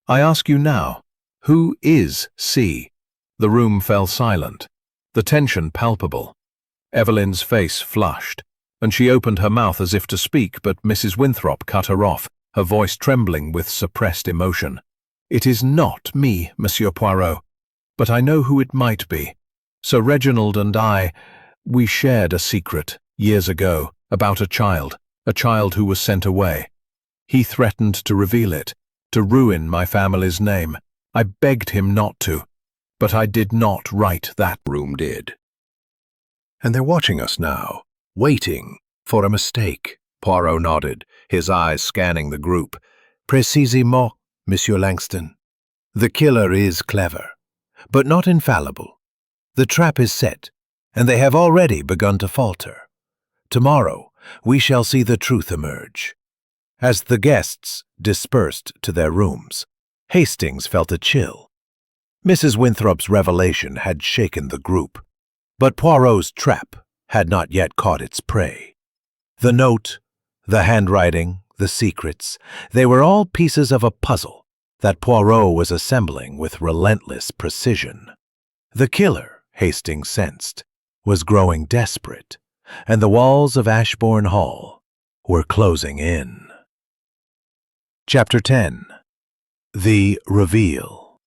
I ask you now, who is C?" The room fell silent, the tension palpable. Evelyn's face flushed, and she opened her mouth as if to speak, but Mrs. Winthrop cut her off, her voice trembling with suppressed emotion. "It is not me, Monsieur Poirot, but I know who it might be. Sir Reginald and I, we shared a secret, years ago, about a child who was sent away. He threatened to reveal it, to ruin my family's name. I begged him not to, but I did not write that." Room did. "And they're watching us now, waiting for a mistake." Poirot nodded, his eyes scanning the group. "Précisément, Monsieur Langston. The killer is clever, but not infallible. The trap is set, and they have already begun to falter. Tomorrow, we shall see the truth emerge. As the guests dispersed to their rooms. Hastings felt a chill. Mrs. Winthrop's revelation had shaken the group, but Poirot's trap had not yet caught its prey. The note, the handwriting, the secrets, they were all pieces of a puzzle that Poirot was assembling with relentless precision. The killer, Hastings sensed, was growing desperate, and the walls of Ashbourne Hall were closing in. Chapter 10. The Reveal.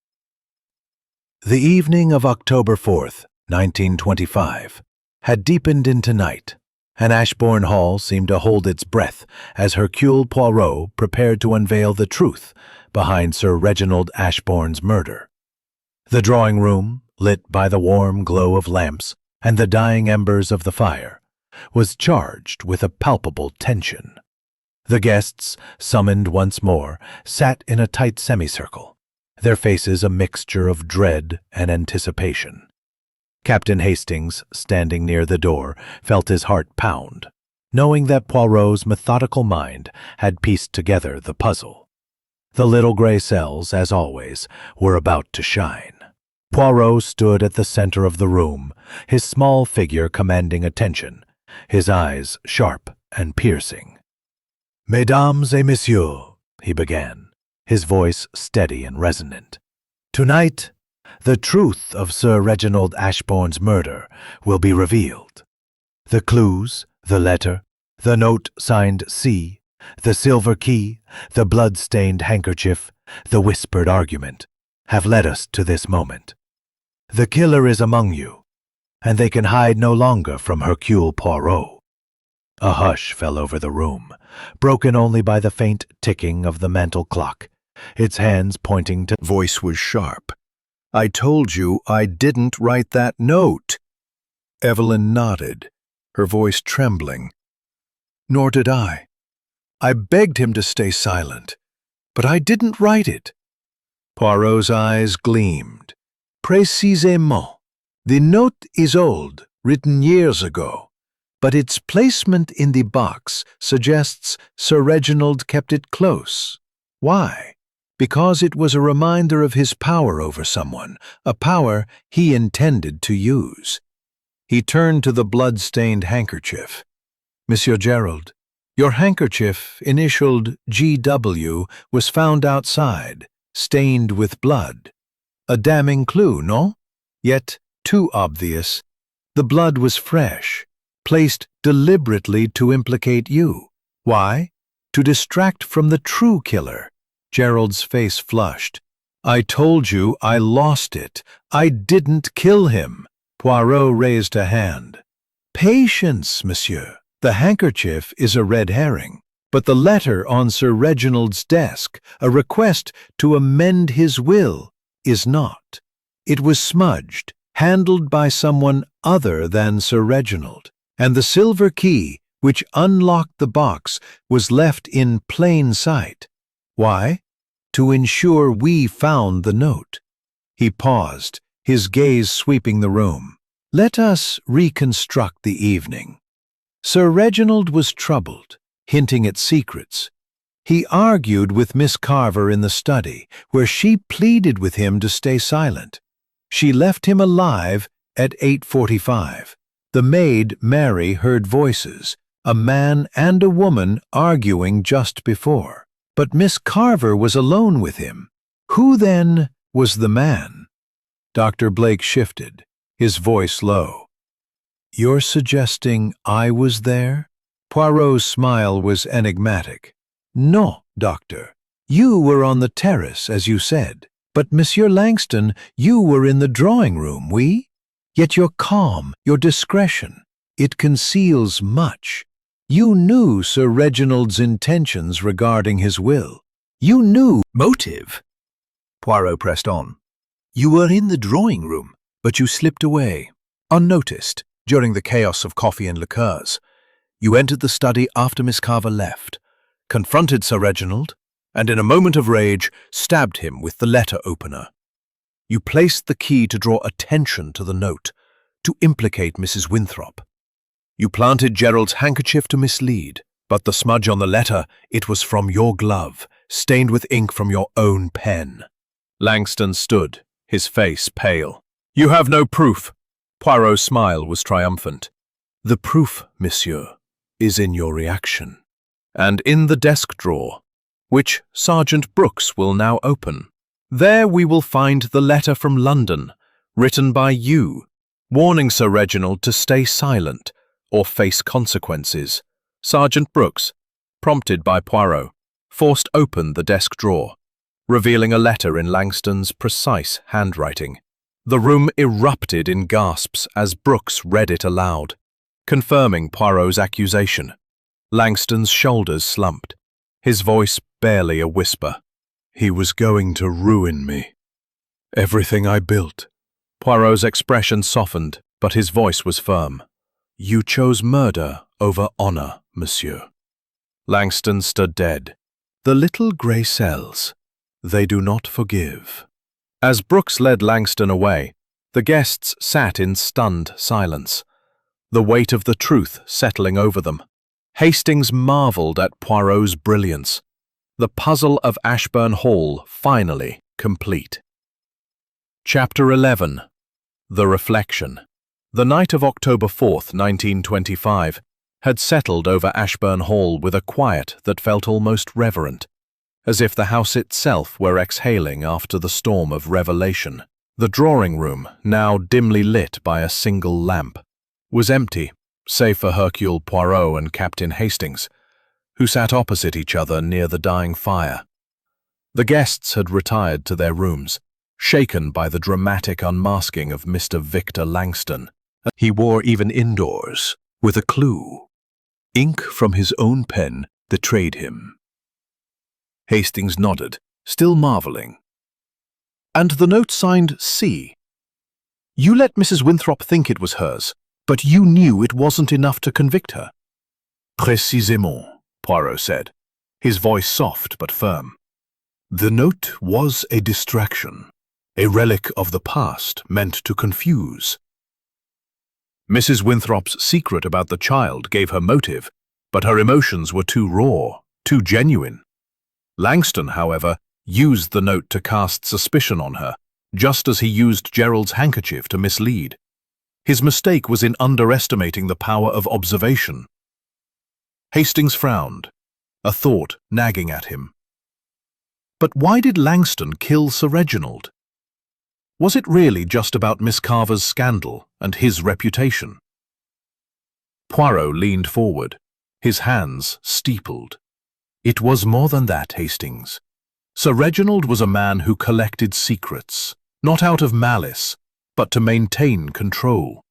The evening of October 4th, 1925, had deepened into night, and Ashbourne Hall seemed to hold its breath as Hercule Poirot prepared to unveil the truth behind Sir Reginald Ashbourne's murder. The drawing room, lit by the warm glow of lamps and the dying embers of the fire, was charged with a palpable tension. The guests, summoned once more, sat in a tight semicircle, their faces a mixture of dread and anticipation. Captain Hastings, standing near the door, felt his heart pound, knowing that Poirot's methodical mind had pieced together the puzzle. The little gray cells, as always, were about to shine. Poirot stood at the center of the room, his small figure commanding attention, his eyes sharp and piercing. "Mesdames et messieurs," he began, his voice steady and resonant. "Tonight, the truth of Sir Reginald Ashbourne's murder will be revealed. The clues, the letter, the note signed C, the silver key, the blood-stained handkerchief, the whispered argument, have led us to this moment. The killer is among you, and they can hide no longer from Hercule Poirot." A hush fell over the room, broken only by the faint ticking of the mantel clock, its hands pointing to— Voice was sharp. "I told you I didn't write that note." Evelyn nodded, her voice trembling. "Nor did I. I begged him to stay silent, but I didn't write it." Poirot's eyes gleamed. "Précisément. The note is old, written years ago, but its placement in the box suggests Sir Reginald kept it close. Why? Because it was a reminder of his power over someone, a power he intended to use." He turned to the blood-stained handkerchief. "Monsieur Gerald, your handkerchief, initialed G.W., was found outside, stained with blood. A damning clue, no? Yet too obvious. The blood was fresh, placed deliberately to implicate you. Why? To distract from the true killer." Gerald's face flushed. "I told you I lost it. I didn't kill him." Poirot raised a hand. "Patience, monsieur. The handkerchief is a red herring, but the letter on Sir Reginald's desk, a request to amend his will, is not. It was smudged, handled by someone other than Sir Reginald, and the silver key, which unlocked the box, was left in plain sight. Why? To ensure we found the note." He paused, his gaze sweeping the room. "Let us reconstruct the evening. Sir Reginald was troubled, hinting at secrets. He argued with Miss Carver in the study, where she pleaded with him to stay silent. She left him alive at 8:45. The maid, Mary, heard voices, a man and a woman arguing just before. But Miss Carver was alone with him. Who, then, was the man?" Dr. Blake shifted, his voice low. "You're suggesting I was there?" Poirot's smile was enigmatic. "No, doctor. You were on the terrace, as you said. But, Monsieur Langston, you were in the drawing-room, oui? Yet your calm, your discretion, it conceals much. You knew Sir Reginald's intentions regarding his will. You knew—" "Motive?" Poirot pressed on. "You were in the drawing-room, but you slipped away, unnoticed, during the chaos of coffee and liqueurs. You entered the study after Miss Carver left, confronted Sir Reginald, and in a moment of rage stabbed him with the letter opener. You placed the key to draw attention to the note, to implicate Mrs. Winthrop. You planted Gerald's handkerchief to mislead, but the smudge on the letter, it was from your glove, stained with ink from your own pen." Langston stood, his face pale. "You have no proof." Poirot's smile was triumphant. "The proof, monsieur, is in your reaction, and in the desk drawer, which Sergeant Brooks will now open. There we will find the letter from London, written by you, warning Sir Reginald to stay silent or face consequences." Sergeant Brooks, prompted by Poirot, forced open the desk drawer, revealing a letter in Langston's precise handwriting. The room erupted in gasps as Brooks read it aloud, confirming Poirot's accusation. Langston's shoulders slumped, his voice barely a whisper. "He was going to ruin me. Everything I built." Poirot's expression softened, but his voice was firm. "You chose murder over honor, monsieur." Langston stood dead. "The little grey cells, they do not forgive." As Brooks led Langston away, the guests sat in stunned silence, the weight of the truth settling over them. Hastings marveled at Poirot's brilliance, the puzzle of Ashburn Hall finally complete. Chapter 11. The Reflection. The night of October 4th, 1925, had settled over Ashburn Hall with a quiet that felt almost reverent, as if the house itself were exhaling after the storm of revelation. The drawing room, now dimly lit by a single lamp, was empty, save for Hercule Poirot and Captain Hastings, who sat opposite each other near the dying fire. The guests had retired to their rooms, shaken by the dramatic unmasking of Mr. Victor Langston. He wore even indoors, with a clue. Ink from his own pen betrayed him. Hastings nodded, still marveling. "And the note signed C. You let Mrs. Winthrop think it was hers, but you knew it wasn't enough to convict her." "Précisément," Poirot said, his voice soft but firm. "The note was a distraction, a relic of the past meant to confuse. Mrs. Winthrop's secret about the child gave her motive, but her emotions were too raw, too genuine. Langston, however, used the note to cast suspicion on her, just as he used Gerald's handkerchief to mislead. His mistake was in underestimating the power of observation." Hastings frowned, a thought nagging at him. But why did Langston kill Sir Reginald? Was it really just about Miss Carver's scandal and his reputation? Poirot leaned forward, his hands steepled. "It was more than that, Hastings. Sir Reginald was a man who collected secrets, not out of malice, but to maintain control.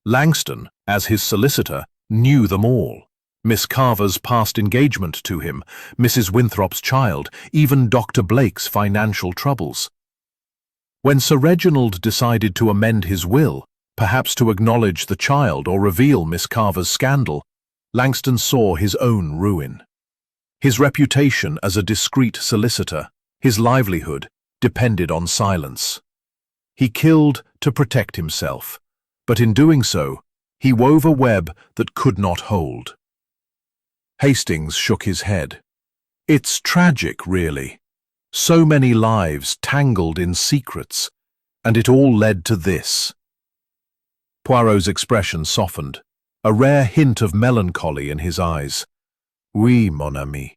Langston, as his solicitor, knew them all. Miss Carver's past engagement to him, Mrs. Winthrop's child, even Dr. Blake's financial troubles. When Sir Reginald decided to amend his will, perhaps to acknowledge the child or reveal Miss Carver's scandal, Langston saw his own ruin. His reputation as a discreet solicitor, his livelihood, depended on silence. He killed to protect himself, but in doing so, he wove a web that could not hold." Hastings shook his head. "It's tragic, really. So many lives tangled in secrets, and it all led to this." Poirot's expression softened, a rare hint of melancholy in his eyes. "Oui, mon ami.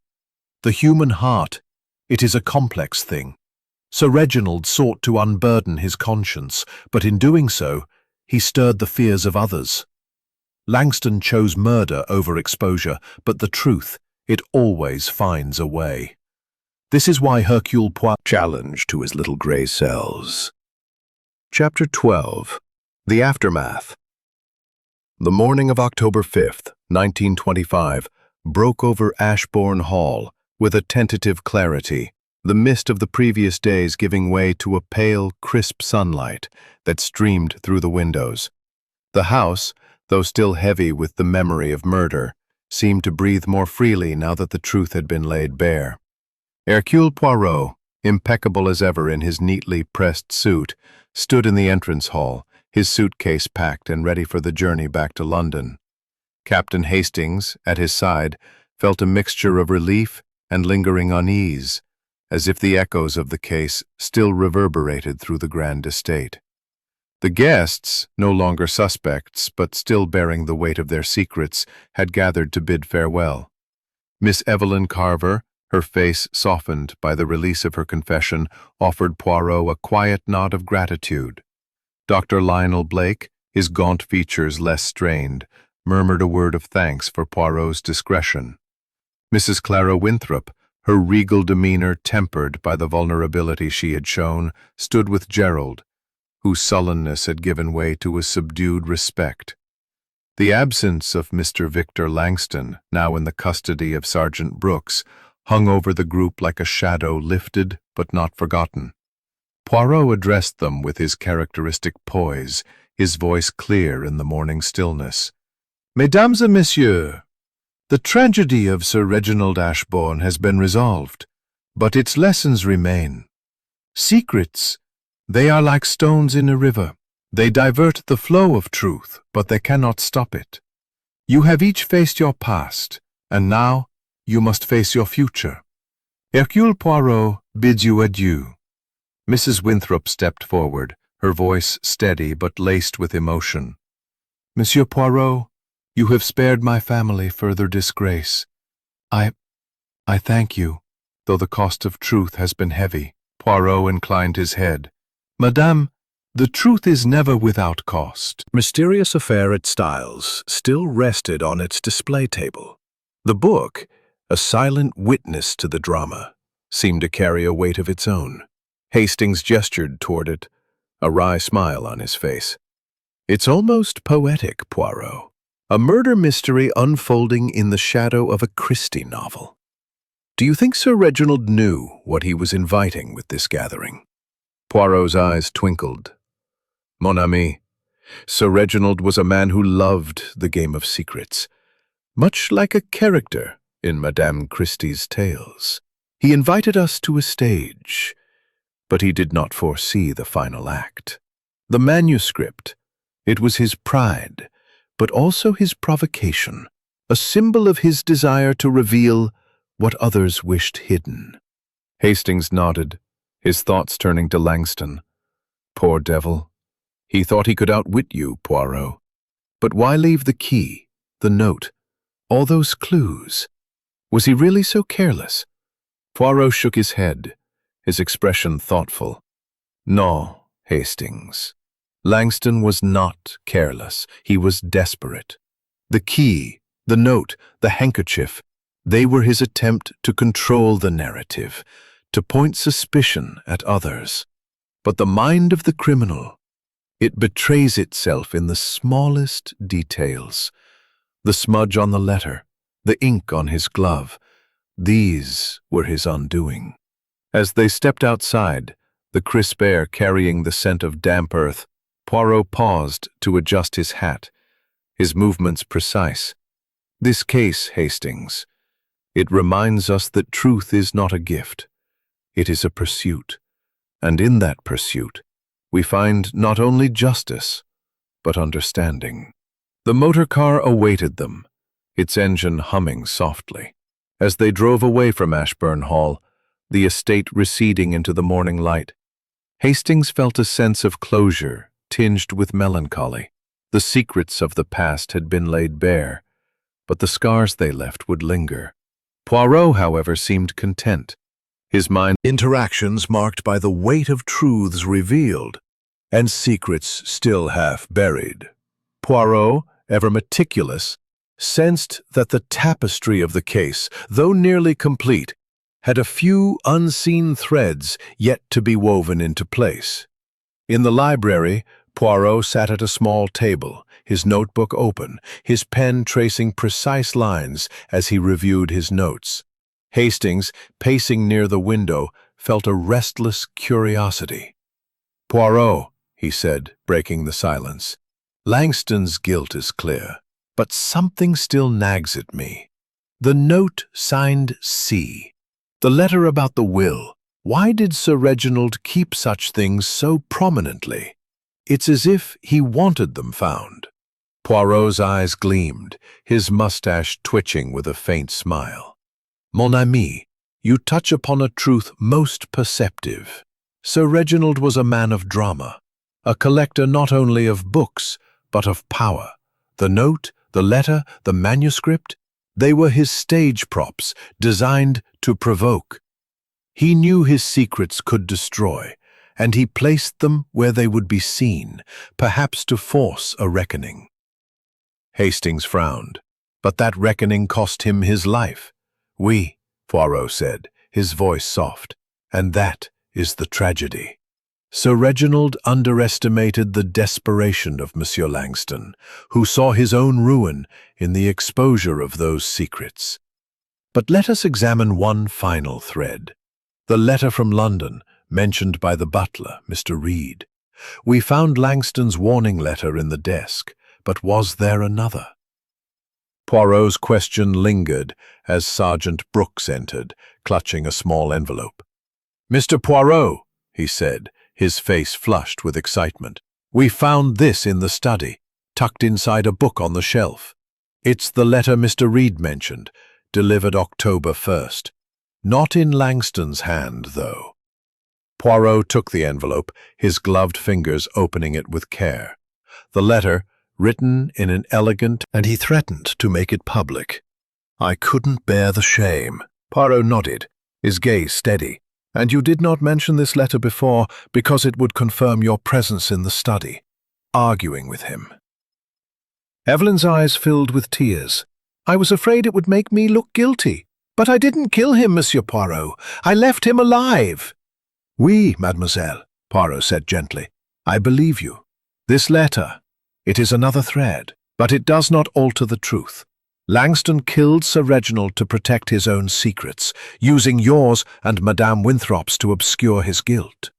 The human heart, it is a complex thing. Sir Reginald sought to unburden his conscience, but in doing so, he stirred the fears of others. Langston chose murder over exposure, but the truth, it always finds a way. This is why Hercule Poirot Challenge to his little grey cells. Chapter 12. The Aftermath. The morning of October 5th, 1925, broke over Ashbourne Hall with a tentative clarity, the mist of the previous days giving way to a pale, crisp sunlight that streamed through the windows. The house, though still heavy with the memory of murder, seemed to breathe more freely now that the truth had been laid bare. Hercule Poirot, impeccable as ever in his neatly pressed suit, stood in the entrance hall, his suitcase packed and ready for the journey back to London. Captain Hastings, at his side, felt a mixture of relief and lingering unease, as if the echoes of the case still reverberated through the grand estate. The guests, no longer suspects but still bearing the weight of their secrets, had gathered to bid farewell. Miss Evelyn Carver, her face softened by the release of her confession, offered Poirot a quiet nod of gratitude. Dr. Lionel Blake, his gaunt features less strained, murmured a word of thanks for Poirot's discretion. Mrs. Clara Winthrop, her regal demeanor tempered by the vulnerability she had shown, stood with Gerald, whose sullenness had given way to a subdued respect. The absence of Mr. Victor Langston, now in the custody of Sergeant Brooks, hung over the group like a shadow lifted but not forgotten. Poirot addressed them with his characteristic poise, his voice clear in the morning stillness. "Mesdames et messieurs, the tragedy of Sir Reginald Ashbourne has been resolved, but its lessons remain. Secrets, they are like stones in a river. They divert the flow of truth, but they cannot stop it. You have each faced your past, and now you must face your future. Hercule Poirot bids you adieu." Mrs. Winthrop stepped forward, her voice steady but laced with emotion. "Monsieur Poirot, you have spared my family further disgrace. I thank you, though the cost of truth has been heavy." Poirot inclined his head. "Madame, the truth is never without cost." Mysterious affair at Styles still rested on its display table. The book, a silent witness to the drama, seemed to carry a weight of its own. Hastings gestured toward it, a wry smile on his face. "It's almost poetic, Poirot. A murder mystery unfolding in the shadow of a Christie novel. Do you think Sir Reginald knew what he was inviting with this gathering?" Poirot's eyes twinkled. "Mon ami, Sir Reginald was a man who loved the game of secrets, much like a character in Madame Christie's tales. He invited us to a stage, but he did not foresee the final act. The manuscript, it was his pride, but also his provocation, a symbol of his desire to reveal what others wished hidden." Hastings nodded, his thoughts turning to Langston. "Poor devil. He thought he could outwit you, Poirot. But why leave the key, the note, all those clues? Was he really so careless?" Poirot shook his head, his expression thoughtful. "No, Hastings. Langston was not careless. He was desperate. The key, the note, the handkerchief, they were his attempt to control the narrative, to point suspicion at others. But the mind of the criminal, it betrays itself in the smallest details. The smudge on the letter, the ink on his glove, these were his undoing." As they stepped outside, the crisp air carrying the scent of damp earth, Poirot paused to adjust his hat, his movements precise. "This case, Hastings, it reminds us that truth is not a gift. It is a pursuit, and in that pursuit, we find not only justice, but understanding." The motor car awaited them, its engine humming softly. As they drove away from Ashbourne Hall, the estate receding into the morning light, Hastings felt a sense of closure tinged with melancholy. The secrets of the past had been laid bare, but the scars they left would linger. Poirot, however, seemed content, his mind Interactions marked by the weight of truths revealed and secrets still half buried. Poirot, ever meticulous, sensed that the tapestry of the case, though nearly complete, had a few unseen threads yet to be woven into place. In the library, Poirot sat at a small table, his notebook open, his pen tracing precise lines as he reviewed his notes. Hastings, pacing near the window, felt a restless curiosity. "Poirot," he said, breaking the silence, "Langston's guilt is clear, but something still nags at me. The note signed C. The letter about the will. Why did Sir Reginald keep such things so prominently? It's as if he wanted them found." Poirot's eyes gleamed, his mustache twitching with a faint smile. "Mon ami, you touch upon a truth most perceptive. Sir Reginald was a man of drama, a collector not only of books, but of power. The note, the letter, the manuscript, they were his stage props, designed to provoke. He knew his secrets could destroy, and he placed them where they would be seen, perhaps to force a reckoning. Hastings frowned, but that reckoning cost him his life. "Oui," Poirot said, his voice soft, "and that is the tragedy." Sir Reginald underestimated the desperation of Monsieur Langston, who saw his own ruin in the exposure of those secrets. But let us examine one final thread. The letter from London, mentioned by the butler, Mr. Reed. We found Langston's warning letter in the desk, but was there another? Poirot's question lingered as Sergeant Brooks entered, clutching a small envelope. "Mr. Poirot," he said, his face flushed with excitement, "we found this in the study, tucked inside a book on the shelf. It's the letter Mr. Reed mentioned, delivered October 1st. Not in Langston's hand, though." Poirot took the envelope, his gloved fingers opening it with care. The letter, written in an elegant, and he threatened to make it public. "I couldn't bear the shame." Poirot nodded, his gaze steady. "And you did not mention this letter before because it would confirm your presence in the study, arguing with him." Evelyn's eyes filled with tears. "I was afraid it would make me look guilty. But I didn't kill him, Monsieur Poirot. I left him alive." "Oui, mademoiselle," Poirot said gently. "I believe you. This letter, it is another thread, but it does not alter the truth. Langston killed Sir Reginald to protect his own secrets, using yours and Madame Winthrop's to obscure his guilt."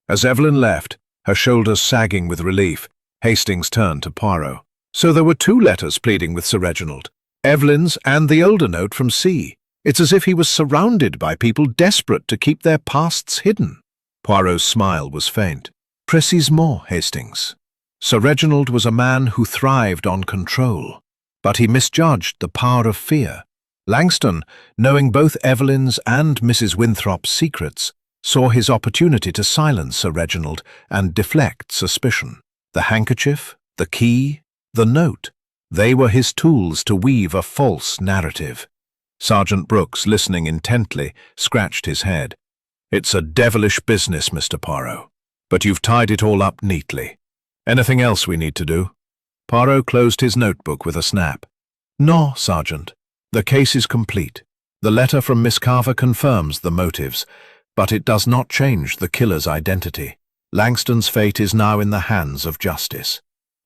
As Evelyn left, her shoulders sagging with relief, Hastings turned to Poirot. "So there were two letters pleading with Sir Reginald, Evelyn's and the older note from C. It's as if he was surrounded by people desperate to keep their pasts hidden." Poirot's smile was faint. "Précisément, Hastings. Sir Reginald was a man who thrived on control, but he misjudged the power of fear. Langston, knowing both Evelyn's and Mrs. Winthrop's secrets, saw his opportunity to silence Sir Reginald and deflect suspicion. The handkerchief, the key, the note, they were his tools to weave a false narrative." Sergeant Brooks, listening intently, scratched his head. "It's a devilish business, Mr. Poirot, but you've tied it all up neatly. Anything else we need to do?" Poirot closed his notebook with a snap. "No, Sergeant. The case is complete. The letter from Miss Carver confirms the motives, but it does not change the killer's identity. Langston's fate is now in the hands of justice."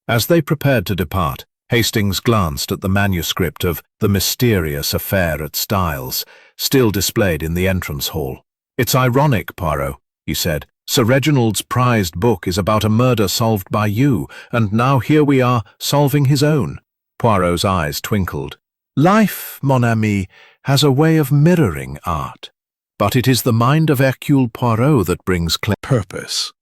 As they prepared to depart, Hastings glanced at the manuscript of The Mysterious Affair at Styles, still displayed in the entrance hall. "It's ironic, Poirot," he said. "Sir Reginald's prized book is about a murder solved by you, and now here we are, solving his own." Poirot's eyes twinkled. "Life, mon ami, has a way of mirroring art. But it is the mind of Hercule Poirot that brings purpose."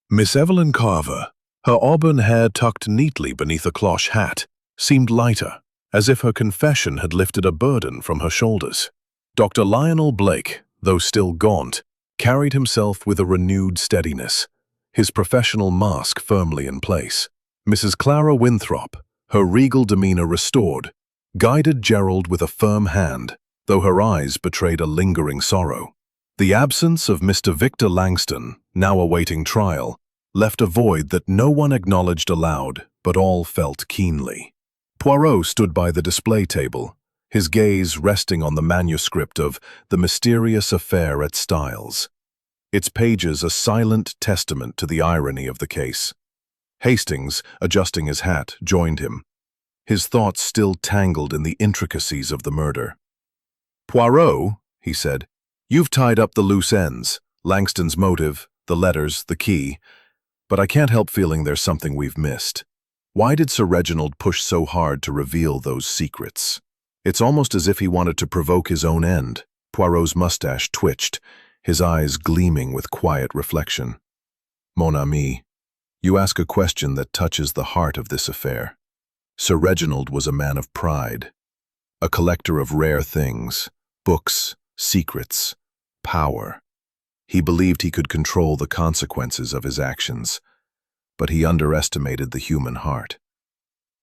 Miss Evelyn Carver, her auburn hair tucked neatly beneath a cloche hat, seemed lighter, as if her confession had lifted a burden from her shoulders. Dr. Lionel Blake, though still gaunt, carried himself with a renewed steadiness, his professional mask firmly in place. Mrs. Clara Winthrop, her regal demeanor restored, guided Gerald with a firm hand, though her eyes betrayed a lingering sorrow. The absence of Mr. Victor Langston, now awaiting trial, left a void that no one acknowledged aloud, but all felt keenly. Poirot stood by the display table, his gaze resting on the manuscript of The Mysterious Affair at Styles, its pages a silent testament to the irony of the case. Hastings, adjusting his hat, joined him, his thoughts still tangled in the intricacies of the murder. "Poirot," he said, "you've tied up the loose ends, Langston's motive, the letters, the key, but I can't help feeling there's something we've missed. Why did Sir Reginald push so hard to reveal those secrets? It's almost as if he wanted to provoke his own end." Poirot's mustache twitched, his eyes gleaming with quiet reflection. "Mon ami, you ask a question that touches the heart of this affair. Sir Reginald was a man of pride, a collector of rare things, books, secrets, power. He believed he could control the consequences of his actions, but he underestimated the human heart.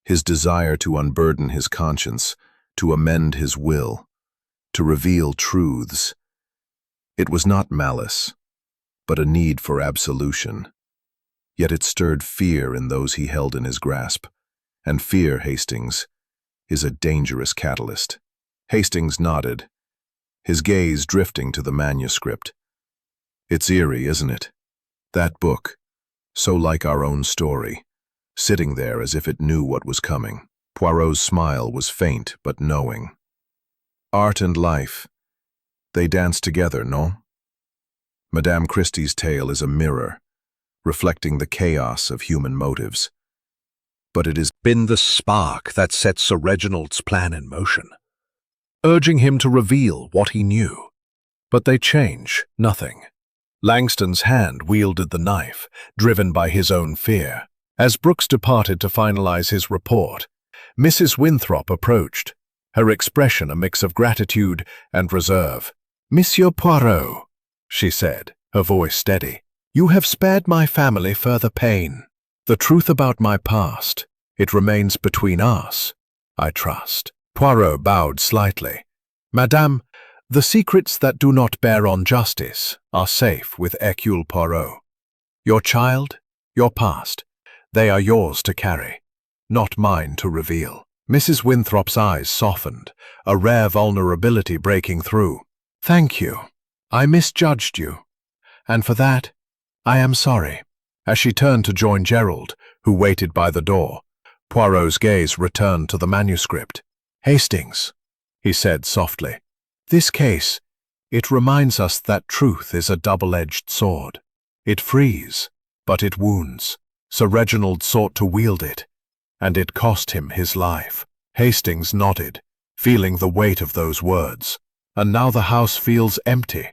His desire to unburden his conscience, to amend his will, to reveal truths. It was not malice, but a need for absolution. Yet it stirred fear in those he held in his grasp, and fear, Hastings, is a dangerous catalyst. Hastings nodded, his gaze drifting to the manuscript. It's eerie, isn't it? That book, so like our own story, sitting there as if it knew what was coming. Poirot's smile was faint but knowing. Art and life, they dance together, no? Madame Christie's tale is a mirror, reflecting the chaos of human motives. But it has been the spark that set Sir Reginald's plan in motion, urging him to reveal what he knew. But they change nothing. Langston's hand wielded the knife, driven by his own fear. As Brooks departed to finalize his report, Mrs. Winthrop approached, her expression a mix of gratitude and reserve. "Monsieur Poirot," she said, her voice steady, "you have spared my family further pain. The truth about my past, it remains between us, I trust." Poirot bowed slightly. "Madame, the secrets that do not bear on justice are safe with Hercule Poirot. Your child, your past, they are yours to carry, not mine to reveal." Mrs. Winthrop's eyes softened, a rare vulnerability breaking through. "Thank you. I misjudged you, and for that, I am sorry." As she turned to join Gerald, who waited by the door, Poirot's gaze returned to the manuscript. "Hastings," he said softly, "this case, it reminds us that truth is a double-edged sword. It frees, but it wounds. Sir Reginald sought to wield it, and it cost him his life." Hastings nodded, feeling the weight of those words. "And now the house feels empty,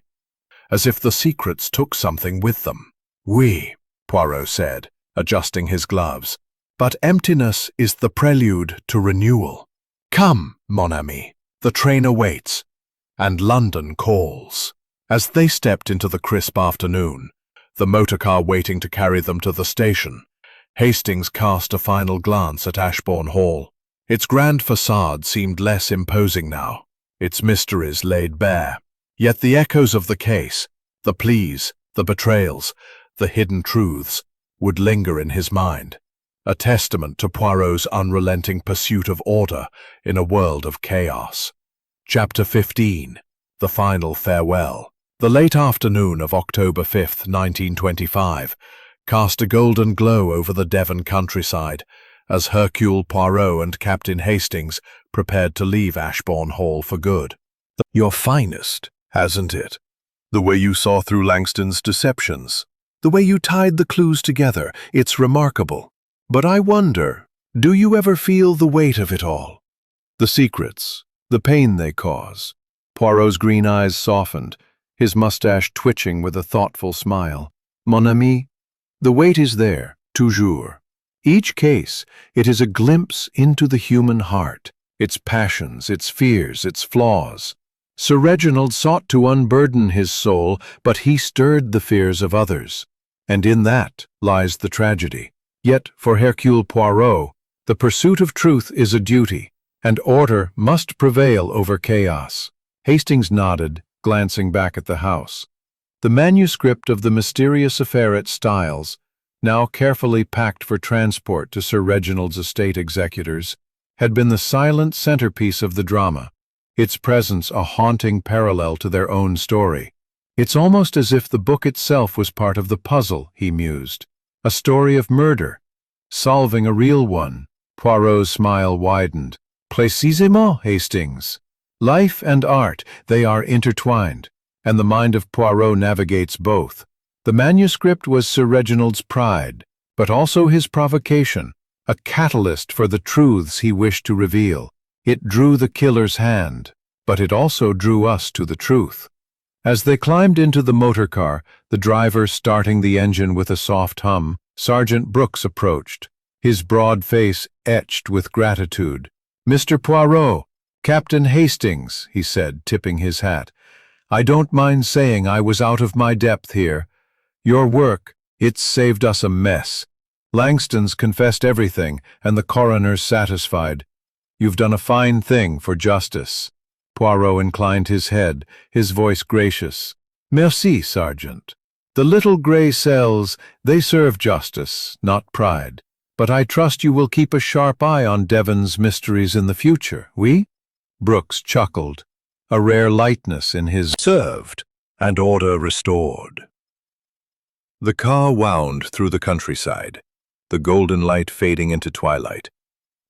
as if the secrets took something with them." "Oui," Poirot said, adjusting his gloves, "but emptiness is the prelude to renewal. Come, mon ami, the train awaits, and London calls." As they stepped into the crisp afternoon, the motorcar waiting to carry them to the station, Hastings cast a final glance at Ashbourne Hall. Its grand facade seemed less imposing now, its mysteries laid bare. Yet the echoes of the case, the pleas, the betrayals, the hidden truths, would linger in his mind, a testament to Poirot's unrelenting pursuit of order in a world of chaos. Chapter 15. The Final Farewell. The late afternoon of October 5th, 1925, cast a golden glow over the Devon countryside as Hercule Poirot and Captain Hastings prepared to leave Ashbourne Hall for good. Your finest, hasn't it? The way you saw through Langston's deceptions, the way you tied the clues together, it's remarkable. But I wonder, do you ever feel the weight of it all? The secrets, the pain they cause. Poirot's green eyes softened, his mustache twitching with a thoughtful smile. Mon ami, the weight is there, toujours. Each case, it is a glimpse into the human heart, its passions, its fears, its flaws. Sir Reginald sought to unburden his soul, but he stirred the fears of others. And in that lies the tragedy. Yet, for Hercule Poirot, the pursuit of truth is a duty, and order must prevail over chaos. Hastings nodded, glancing back at the house. The manuscript of the mysterious affair at Styles, now carefully packed for transport to Sir Reginald's estate executors, had been the silent centerpiece of the drama, its presence a haunting parallel to their own story. It's almost as if the book itself was part of the puzzle, he mused. A story of murder, solving a real one. Poirot's smile widened. Précisément, Hastings. Life and art, they are intertwined, and the mind of Poirot navigates both. The manuscript was Sir Reginald's pride, but also his provocation, a catalyst for the truths he wished to reveal. It drew the killer's hand, but it also drew us to the truth. As they climbed into the motor car, the driver starting the engine with a soft hum, Sergeant Brooks approached, his broad face etched with gratitude. "Mr. Poirot, Captain Hastings," he said, tipping his hat. I don't mind saying I was out of my depth here. Your work, it's saved us a mess. Langston's confessed everything, and the coroner's satisfied. You've done a fine thing for justice." Poirot inclined his head, his voice gracious. "Merci, Sergeant. The little grey cells, they serve justice, not pride. But I trust you will keep a sharp eye on Devon's mysteries in the future, oui?" Brooks chuckled, a rare lightness in his Served, and order restored. The car wound through the countryside, the golden light fading into twilight.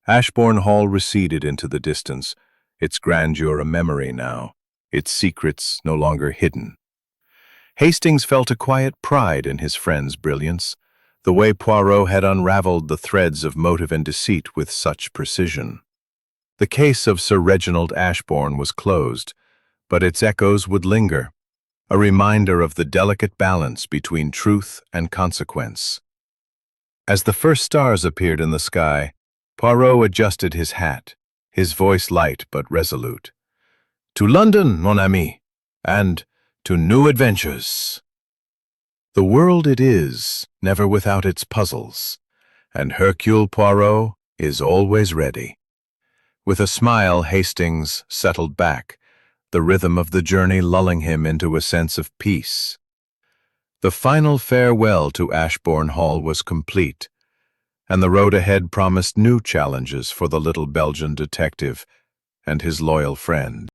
Ashbourne Hall receded into the distance, its grandeur a memory now, its secrets no longer hidden. Hastings felt a quiet pride in his friend's brilliance, the way Poirot had unraveled the threads of motive and deceit with such precision. The case of Sir Reginald Ashbourne was closed, but its echoes would linger, a reminder of the delicate balance between truth and consequence. As the first stars appeared in the sky, Poirot adjusted his hat, his voice light but resolute. "To London, mon ami, and to new adventures. The world it is, never without its puzzles, and Hercule Poirot is always ready." With a smile, Hastings settled back, the rhythm of the journey lulling him into a sense of peace. The final farewell to Ashbourne Hall was complete, and the road ahead promised new challenges for the little Belgian detective and his loyal friend.